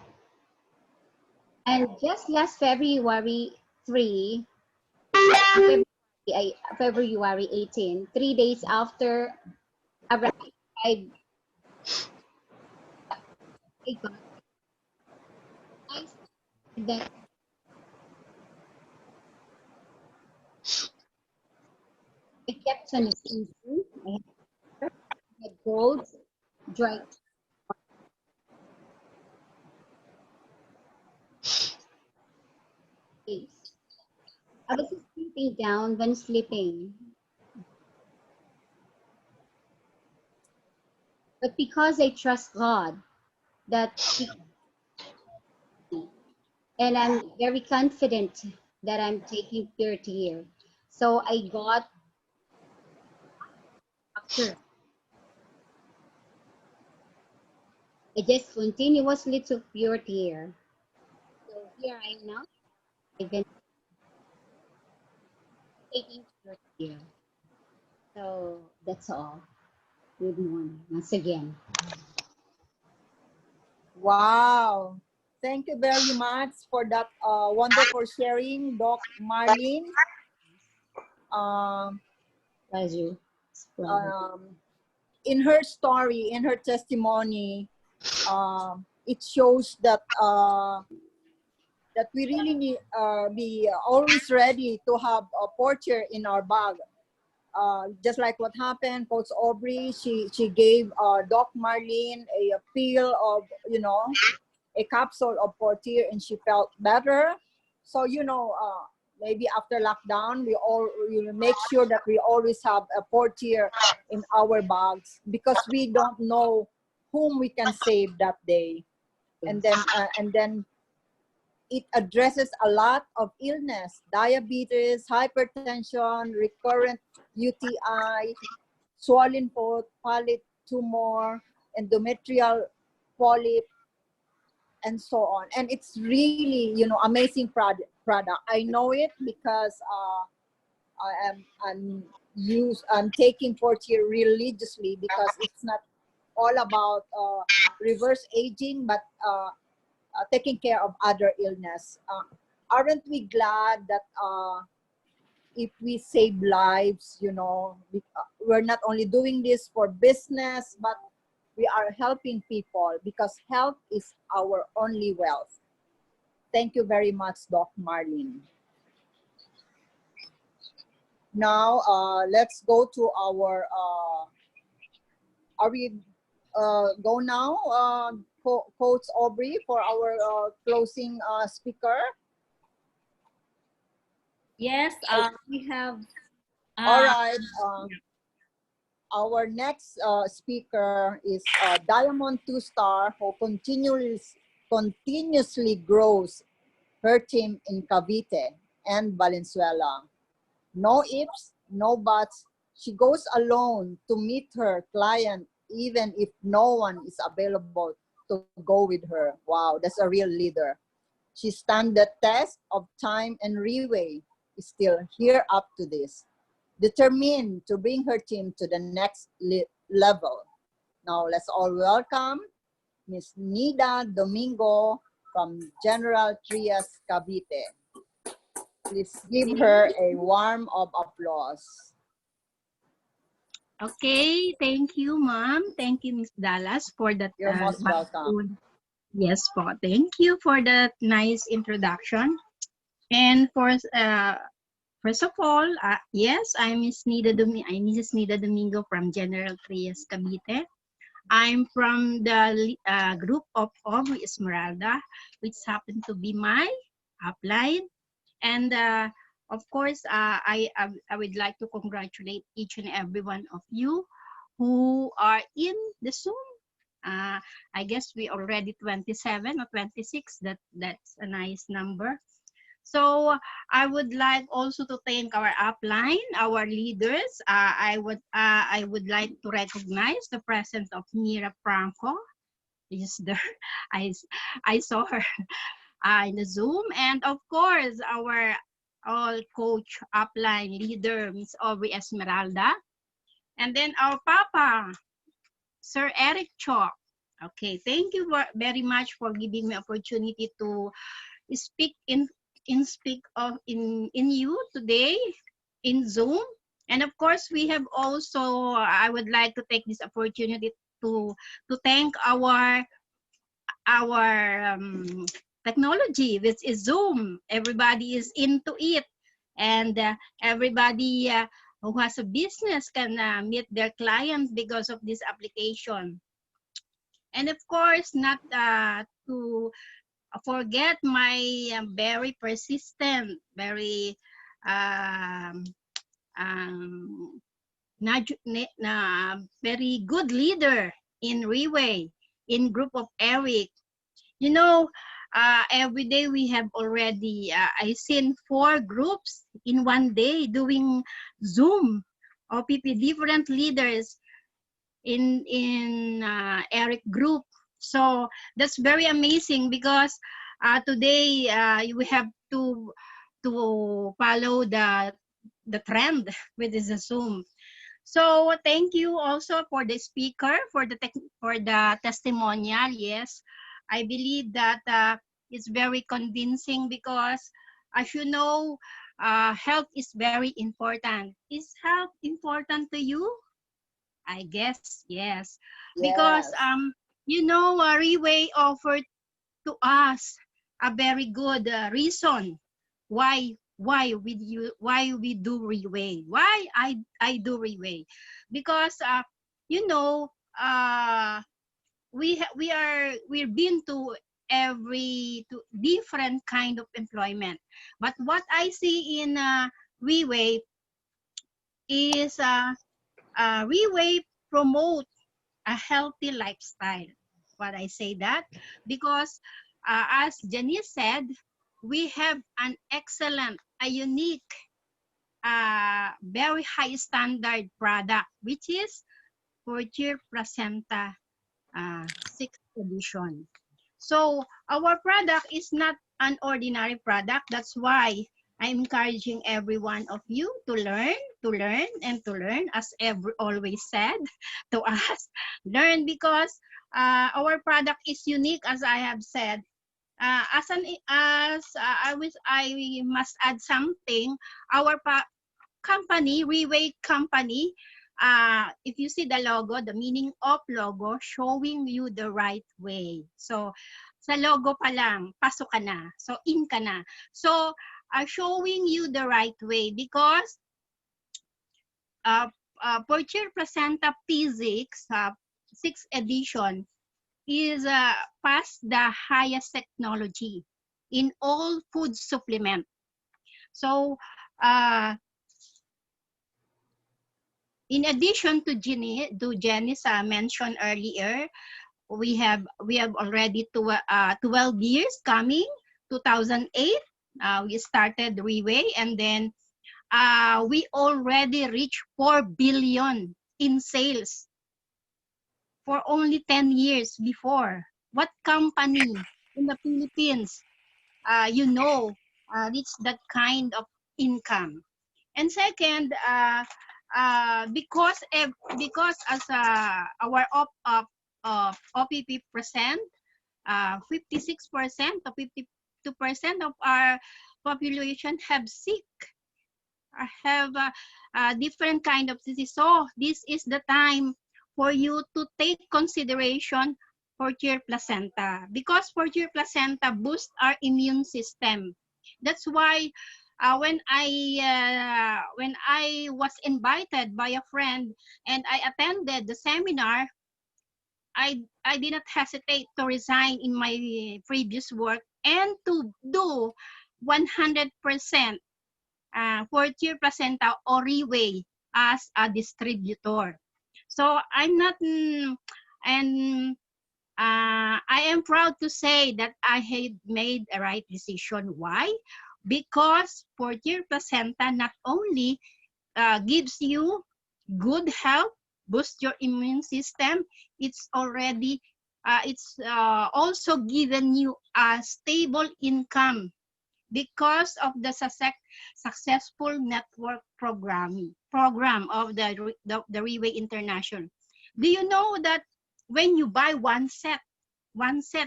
And just last February 3, February 18, 3 days after arriving, I got I said that I kept on sneezing. I had colds, dry face. I was sleeping down when sleeping, but because I trust God, that He, and I'm very confident that I'm taking Purtier. So I got doctor. I just continuously took Purtier. So here I am now. I've been taking Purtier. So that's all. Good morning once again. Wow. Thank you very much for that wonderful sharing, Doc Marlene. Um, Pleasure. um, in her story, in her testimony, it shows that that we really need be always ready to have a portrait in our bag. Just like what happened, Coach Aubrey, she gave Doc Marlene a pill of, a capsule of Purtier, and she felt better. So, maybe after lockdown, we will make sure that we always have a Purtier in our bags, because we don't know whom we can save that day. And then it addresses a lot of illness: diabetes, hypertension, recurrent UTI, swollen foot, palate tumor, endometrial polyp, and so on. And it's really, amazing product. I know it because I'm taking Purtier religiously, because it's not all about reverse aging, but taking care of other illness. Aren't we glad that if we save lives, we're not only doing this for business, but we are helping people, because health is our only wealth. Thank you very much, Doc Marlene. Now, let's go to our, are we go now, Coach Aubrey, for our closing speaker? Yes, we have. All right. Our next speaker is Diamond 2-star, who continuously grows her team in Cavite and Valenzuela. No ifs, no buts. She goes alone to meet her client, even if no one is available to go with her. Wow, that's a real leader. She stand the test of time, and Riway is still here up to this, determined to bring her team to the next level. Now let's all welcome Miss Nida Domingo from General Trias, Cavite. Please give her a warm of applause. Okay, thank you, Ma'am. Thank you, Miss Dallas, for that. You're most welcome. Yes, po. Thank you for that nice introduction. And first of all, yes, I'm Miss Mrs. Nida Domingo from General Trias, Cavite. I'm from the group of Aubrey Esmeralda, which happened to be my upline. And of course, I would like to congratulate each and every one of you who are in the Zoom. I guess we already 27 or 26. That's a nice number. So I would like also to thank our upline, our leaders. I would like to recognize the presence of Mira Franco. Is there? I saw her in the Zoom, and of course our all coach upline leader, Miss Aubrey Esmeralda, and then our Papa, Sir Eric Cho. Okay, thank you very much for giving me opportunity to speak in you today in Zoom. And of course, we have also, I would like to take this opportunity to thank our technology, which is Zoom. Everybody is into it, and everybody who has a business can meet their clients because of this application. And of course, not to forget my very persistent, very very good leader in Reway, in group of Eric. You know, every day we have already, I seen 4 groups in one day doing Zoom, OPP, different leaders in Eric group. So that's very amazing because today we have to follow the trend with this Zoom. So thank you also for the speaker for the testimonial. Yes, I believe that it's very convincing because, as you know, health is very important. Is health important to you? I guess yes, because you know, Reway offered to us a very good reason why we do Reway, why I do Reway, because you know, we're been to different kind of employment, but what I see in Reway is Reway promote a healthy lifestyle. What I say that because as Janice said, we have an excellent, a unique, very high standard product, which is Purtier placenta 6th edition. So our product is not an ordinary product. That's why I'm encouraging every one of you to learn, and to learn, as always said to us. Learn because our product is unique, as I have said. I must add something. Our company, Reway Company, if you see the logo, the meaning of logo, showing you the right way. So, sa logo pa lang, pasok ka na. So, in ka na. So, showing you the right way because Purtier Placenta Physics 6th edition is past the highest technology in all food supplement. So, in addition to Jenny's mentioned earlier, we have already 12 years coming. 2008, we started Reway, and then we already reached 4 billion in sales for only 10 years before. What company in the Philippines, reached that kind of income? And second, because as our OPP present, 56% to 52% of our population have sick, have different kind of disease. So this is the time for you to take consideration Purtier placenta, because Purtier placenta boosts our immune system. That's why when I was invited by a friend and I attended the seminar, I did not hesitate to resign in my previous work and to do 100% Purtier placenta or Reway as a distributor. So I'm not, and I am proud to say that I had made a right decision. Why? Because Purtier placenta not only gives you good health, boost your immune system, it's already, it's also given you a stable income because of the successful network program of the Reway International. Do you know that when you buy one set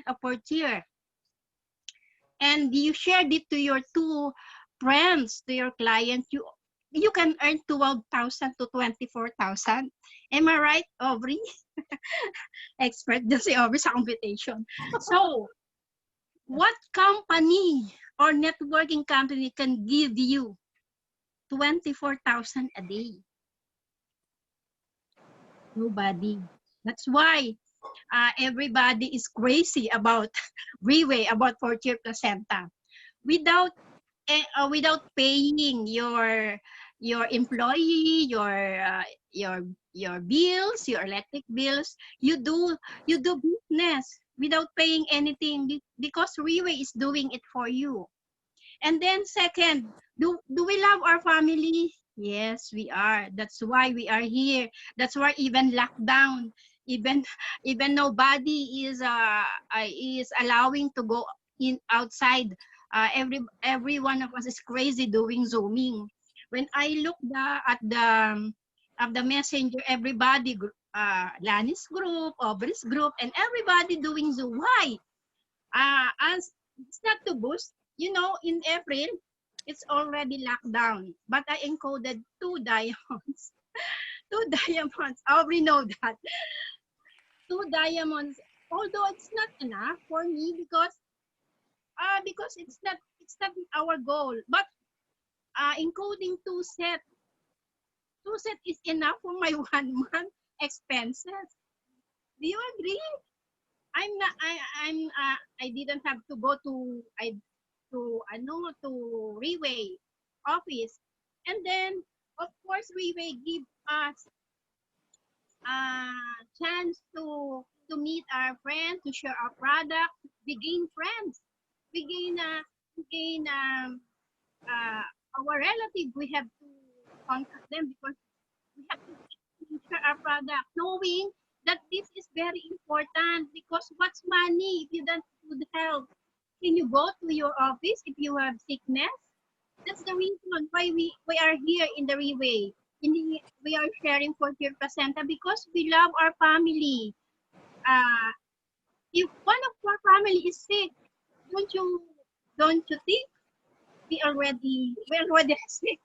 of Purtier, and you shared it to your two friends, to your client, you can earn 12,000 to 24,000. Am I right, Aubrey? Expert na si Aubrey sa computation. So, what company or networking company can give you 24,000 a day? Nobody. That's why everybody is crazy about Reway, about Purtier placenta. Without paying your employee, your bills, your electric bills, you do business without paying anything because Reway is doing it for you. And then second, do we love our family? Yes, we are. That's why we are here. That's why even lockdown, even nobody is allowing to go in outside. Every one of us is crazy doing zooming. When I look at the messenger, everybody, Lani's group, Aubrey's group, and everybody doing Zoom. Why? As it's not to boost. You know, in April, it's already locked down. But I encoded 2 diamonds. 2 diamonds. I already know that. 2 diamonds. Although it's not enough for me because it's not our goal. But encoding 2 set is enough for my 1 month expenses. Do you agree? I didn't have to go to Reway office, and then of course Reway give us a chance to meet our friends, to share our product. We gain friends. We gain our relative. We have to contact them because we have to share our product, knowing that this is very important. Because what's money if you don't good health? Can you go to your office if you have sickness? That's the reason why we are here in the Reway. We are sharing Purtier placenta because we love our family. If one of our family is sick, don't you think we already sick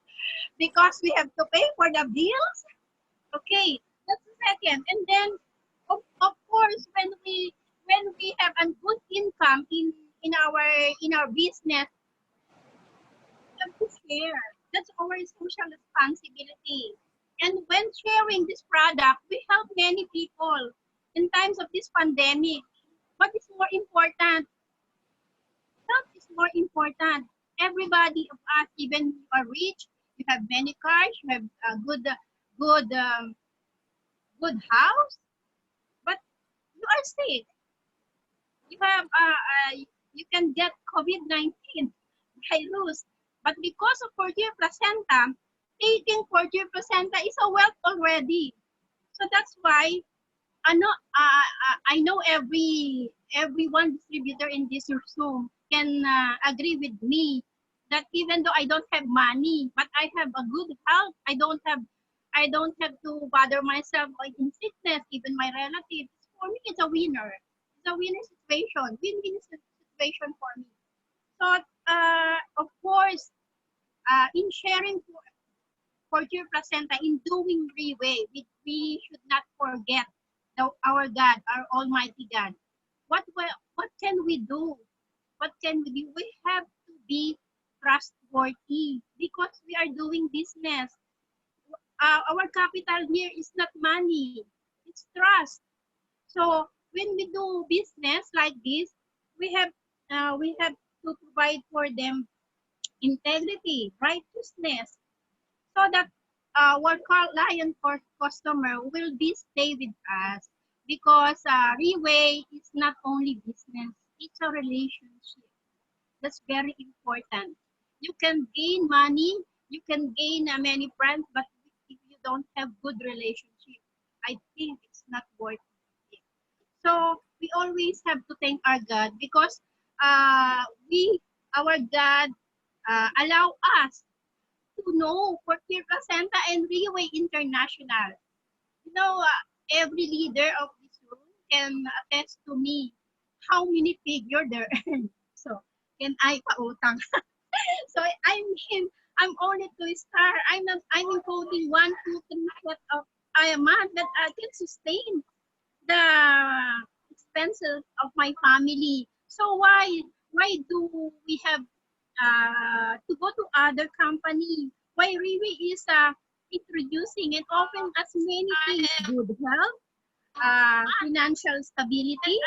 because we have to pay for the bills? Okay, that's the second. And then of course when we have a good income in our business, we have to share. That's our social responsibility. And when sharing this product, we help many people in times of this pandemic. What is more important? Health is more important. Everybody of us, even you are rich, you have many cars, you have a good good house, but you are sick. You have you can get COVID-19 virus, but because of Purtier placenta, taking Purtier placenta is a wealth already. So that's why I know every one distributor in this Zoom can agree with me that even though I don't have money, but I have a good health, I don't have I don't have to bother myself like in sickness, even my relatives. For me, it's a winner. It's a winner situation, win-win situation for me. So, of course, in sharing for your placenta, in doing Reway, we should not forget our God, our Almighty God. What can we do? What can we do? We have to be trustworthy because we are doing business. Our capital here is not money, it's trust. So when we do business like this, we have to provide for them integrity, righteousness, so that our client or customer will be stay with us because Reway is not only business, it's a relationship. That's very important. You can gain money, you can gain many friends, but if you don't have good relationship, I think it's not worth it. So we always have to thank our God because our God allow us to know Purtier Placenta and Reway International. You know, every leader of this room can attest to me how many figure they earn. So, can I pautang? So, I mean, I'm only two-star. I'm including 1, 2, 3 what of a month that I can sustain the expenses of my family. So why do we have to go to other company? Why really is introducing and offering us many things: good health, financial stability,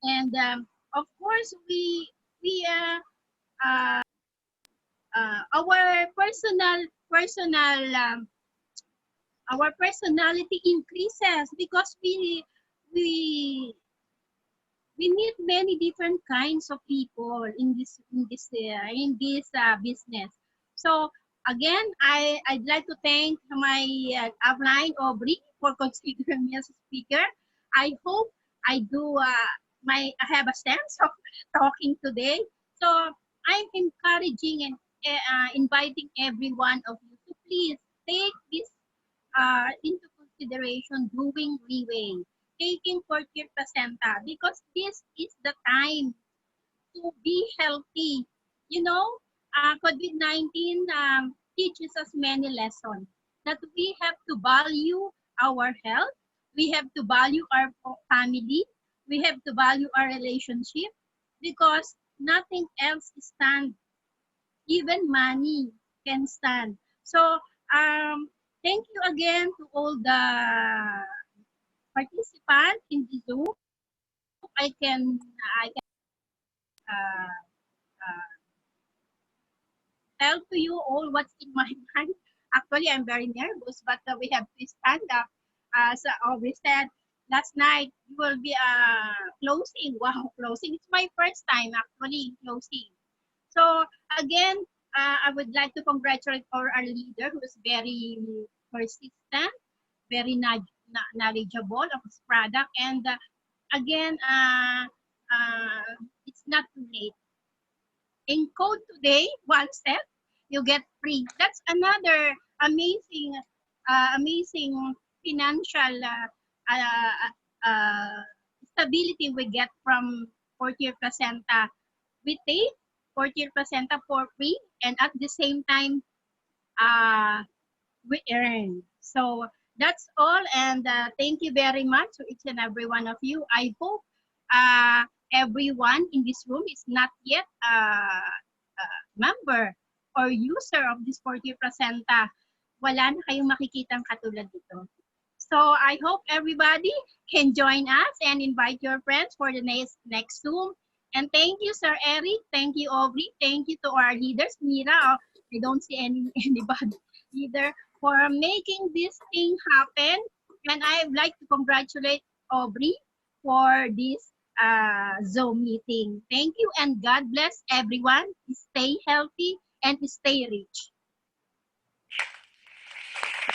and of course we our personal our personality increases because we we meet many different kinds of people in this business. So again, I'd like to thank my upline Aubrey for considering me as a speaker. I hope I do I have a sense of talking today. So I'm encouraging and inviting every one of you to please take this into consideration doing Reway, taking Purtier Placenta, because this is the time to be healthy. You know, COVID-19 teaches us many lessons that we have to value our health, we have to value our family, we have to value our relationship because nothing else stands, even money can stand. So, thank you again to all the participants in the Zoom. I can uh, uh, tell to you all what's in my mind. Actually, I'm very nervous, but we have to stand up. As Aubrey said, last night we will be closing. Wow, closing. It's my first time actually closing. So again, I would like to congratulate our leader who is very persistent, very knowledgeable of his product. And again, it's not too late. Encode today, one step, you get free. That's another amazing financial uh, stability we get from Purtier Placenta. We take Purtier Placenta for free, and at the same time, uh, we earn. So that's all, and thank you very much to each and every one of you. I hope uh, everyone in this room is not yet a member or user of this 40 Placenta. Wala na kayong makikitang katulad dito. So I hope everybody can join us and invite your friends for the next Zoom. And thank you, Sir Eric. Thank you, Aubrey. Thank you to our leaders, Mira. Oh, I don't see anybody either, for making this thing happen. And I'd like to congratulate Aubrey for this Zoom meeting. Thank you and God bless everyone. Stay healthy and stay rich.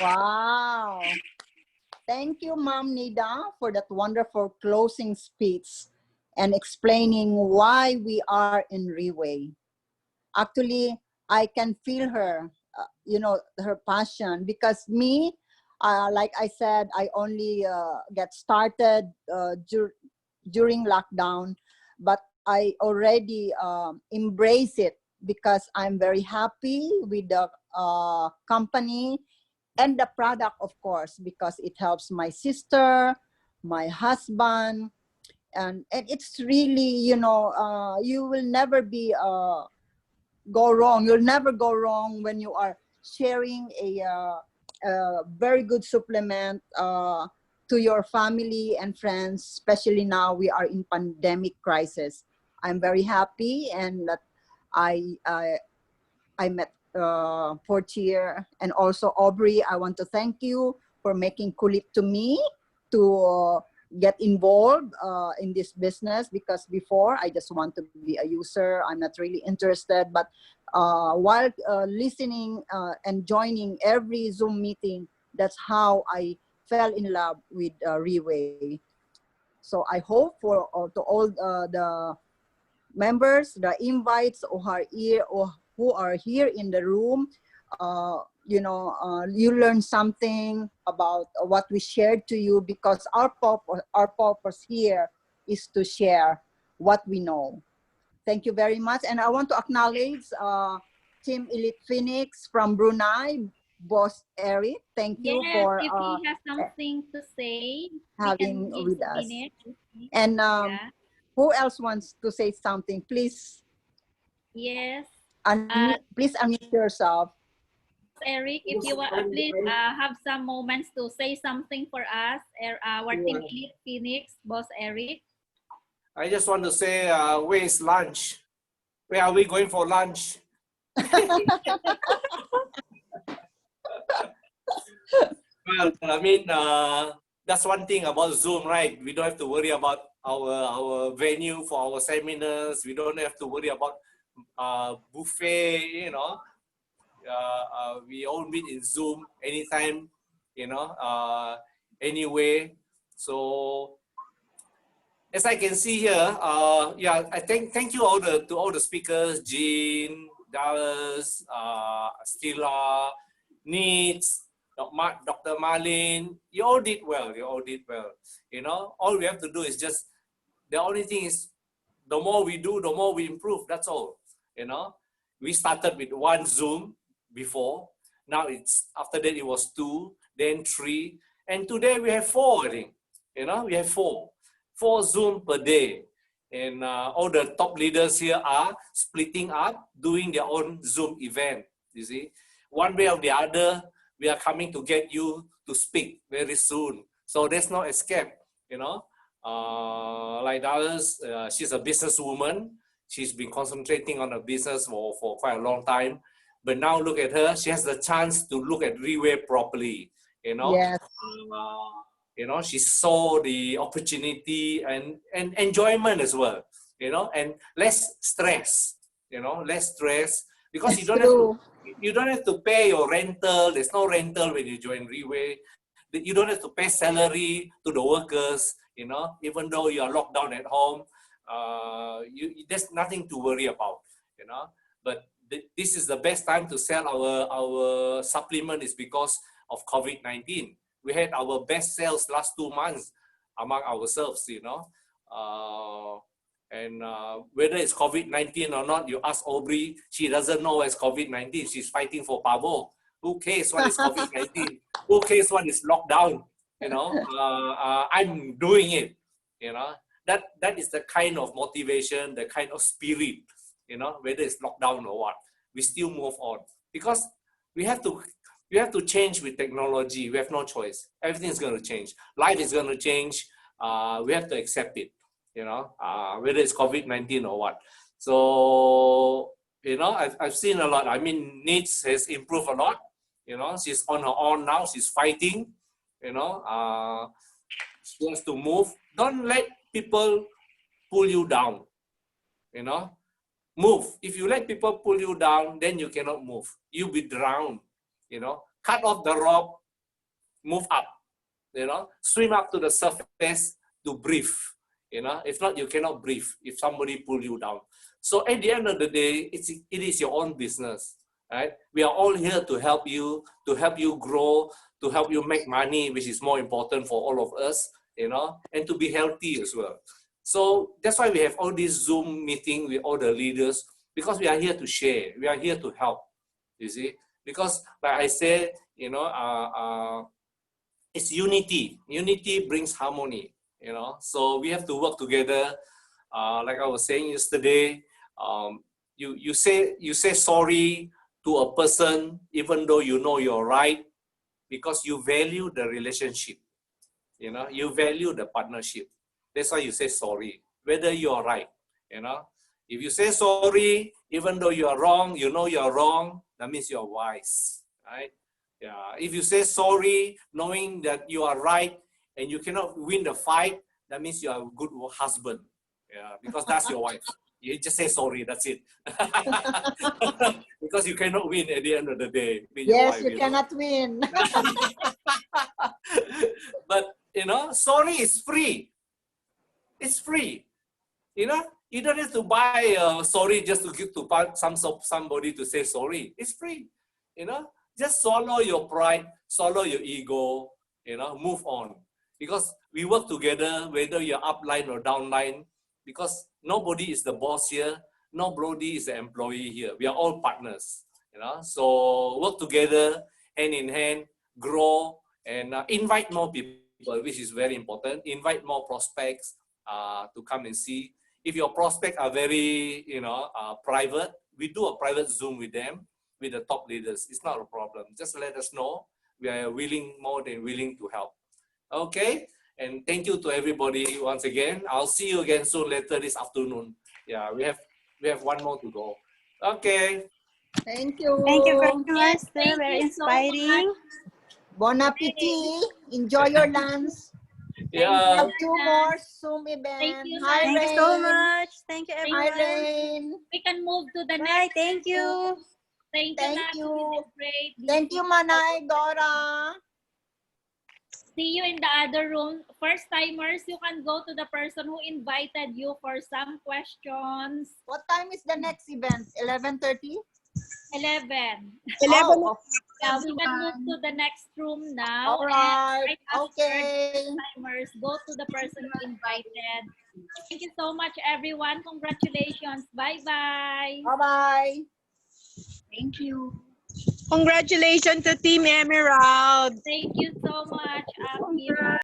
Wow. Thank you, Ma'am Nida, for that wonderful closing speech and explaining why we are in Reway. Actually, I can feel her, her passion, because me, like I said, I only get started during lockdown, but I already embrace it because I'm very happy with the company and the product, of course, because it helps my sister, my husband, and it's really, you know, you will never be go wrong. You'll never go wrong when you are sharing a very good supplement to your family and friends, especially now we are in pandemic crisis. I'm very happy and that I I, I met Purtier and also Aubrey. I want to thank you for making Kulit to me to get involved in this business, because before I just want to be a user. I'm not really interested, but while listening and joining every Zoom meeting, that's how I fell in love with Reway. So I hope for to all the members, the invites who are here in the room, you know, you learn something about what we shared to you, because our purpose here is to share what we know. Thank you very much. And I want to acknowledge Team Elite Phoenix from Brunei, Boss Eric. Thank you Yes, for if he has something to say, we having can give with 2 us. minutes. And Yeah. who else wants to say something? Please, Yes. please unmute yourself. Eric, if you want, please have some moments to say something for us, our Team Elite Phoenix, Boss Eric. I just want to say, where is lunch? Where are we going for lunch? Well, I mean, that's one thing about Zoom, right? We don't have to worry about our venue for our seminars. We don't have to worry about buffet, you know. We all meet in Zoom anytime, you know, anyway. So as I can see here, yeah, I thank you to all the speakers, Jean, Dallas, Stila, Needs, Dr. Marlin. You all did well. You all did well. You know, all we have to do is just, the only thing is, the more we do, the more we improve. That's all. You know, we started with 1 Zoom before. Now it's, after that it was 2, then 3, and today we have 4. I think. You know, we have 4 Zoom per day. And all the top leaders here are splitting up, doing their own Zoom event. You see, one way or the other, we are coming to get you to speak very soon. So there's no escape, you know. Like others, she's a businesswoman. She's been concentrating on her business for quite a long time. But now look at her, she has the chance to look at Reway properly, you know. Yes. You know, she saw the opportunity and enjoyment as well, you know, and less stress, you know, less stress, because you don't have to pay your rental. There's no rental when you join Reway. You don't have to pay salary to the workers, you know, even though you are locked down at home. There's nothing to worry about, you know. But this is the best time to sell our supplement, is because of COVID-19. We had our best sales last 2 months among ourselves, you know. Whether it's COVID-19 or not, you ask Aubrey, she doesn't know it's COVID-19. She's fighting for Pavo. Who cares what is COVID-19? Who cares what is lockdown? You know, I'm doing it, you know. That is the kind of motivation, the kind of spirit, you know, whether it's lockdown or what. We still move on, because we have to change with technology. We have no choice. Everything is going to change. Life is going to change. We have to accept it, you know, whether it's COVID-19 or what. So, you know, I've seen a lot. I mean, Needs has improved a lot. You know, she's on her own now. She's fighting, you know. She has to move. Don't let people pull you down, you know. Move. If you let people pull you down, then you cannot move. You'll be drowned. You know, cut off the rope, move up, you know, swim up to the surface to breathe, you know. If not, you cannot breathe if somebody pull you down. So at the end of the day, it is your own business, right? We are all here to help you grow, to help you make money, which is more important for all of us, you know, and to be healthy as well. So that's why we have all these Zoom meeting with all the leaders, because we are here to share, we are here to help, you see. Because like I said, you know, it's unity. Unity brings harmony, you know. So we have to work together. Like I was saying yesterday, you say sorry to a person even though you know you're right, because you value the relationship, you know, you value the partnership. That's why you say sorry, whether you're right, you know. If you say sorry, even though you are wrong, you know you're wrong, that means you're wise, right? Yeah. If you say sorry, knowing that you are right and you cannot win the fight, that means you are a good husband. Yeah, because that's your wife. You just say sorry, that's it. Because you cannot win at the end of the day with your Yes, wife. you cannot win. But you know, sorry is free. It's free. You know, you don't have to buy sorry just to give to somebody to say sorry. It's free. You know, just swallow your pride, swallow your ego. You know, move on, because we work together, whether you're upline or downline. Because nobody is the boss here, nobody is the employee here. We are all partners. You know, so work together, hand in hand, grow, and invite more people, which is very important. Invite more prospects to come and see. If your prospects are very, you know, private, we do a private Zoom with them, with the top leaders. It's not a problem. Just let us know. We are willing, more than willing to help. Okay, and thank you to everybody once again. I'll see you again soon later this afternoon. Yeah, we have one more to go. Okay. Thank you. Thank you very much, Yes, sir. thank Very you so much. inspiring. Bon appetit. Enjoy your lunch. Yeah. Have two more Zoom Thank events. you, Hi, Thank you so Rain. much. Thank you, Thank Hi, everyone. Rain. We can move to the Bye. next. Thank you. Thank you, Thank Nat. you. You did great. Thank you, Manay, Dora. See you in the other room. First timers, you can go to the person who invited you for some questions. What time is the next event? 11:30? 11. 11 Oh, Yeah, we can move to the next room now. all right. And right after Okay. the timers, go to the person who invited. Thank you so much, everyone. Congratulations. Bye-bye. Bye-bye. Thank you. Congratulations to Team Emerald. Thank you so much, Akira.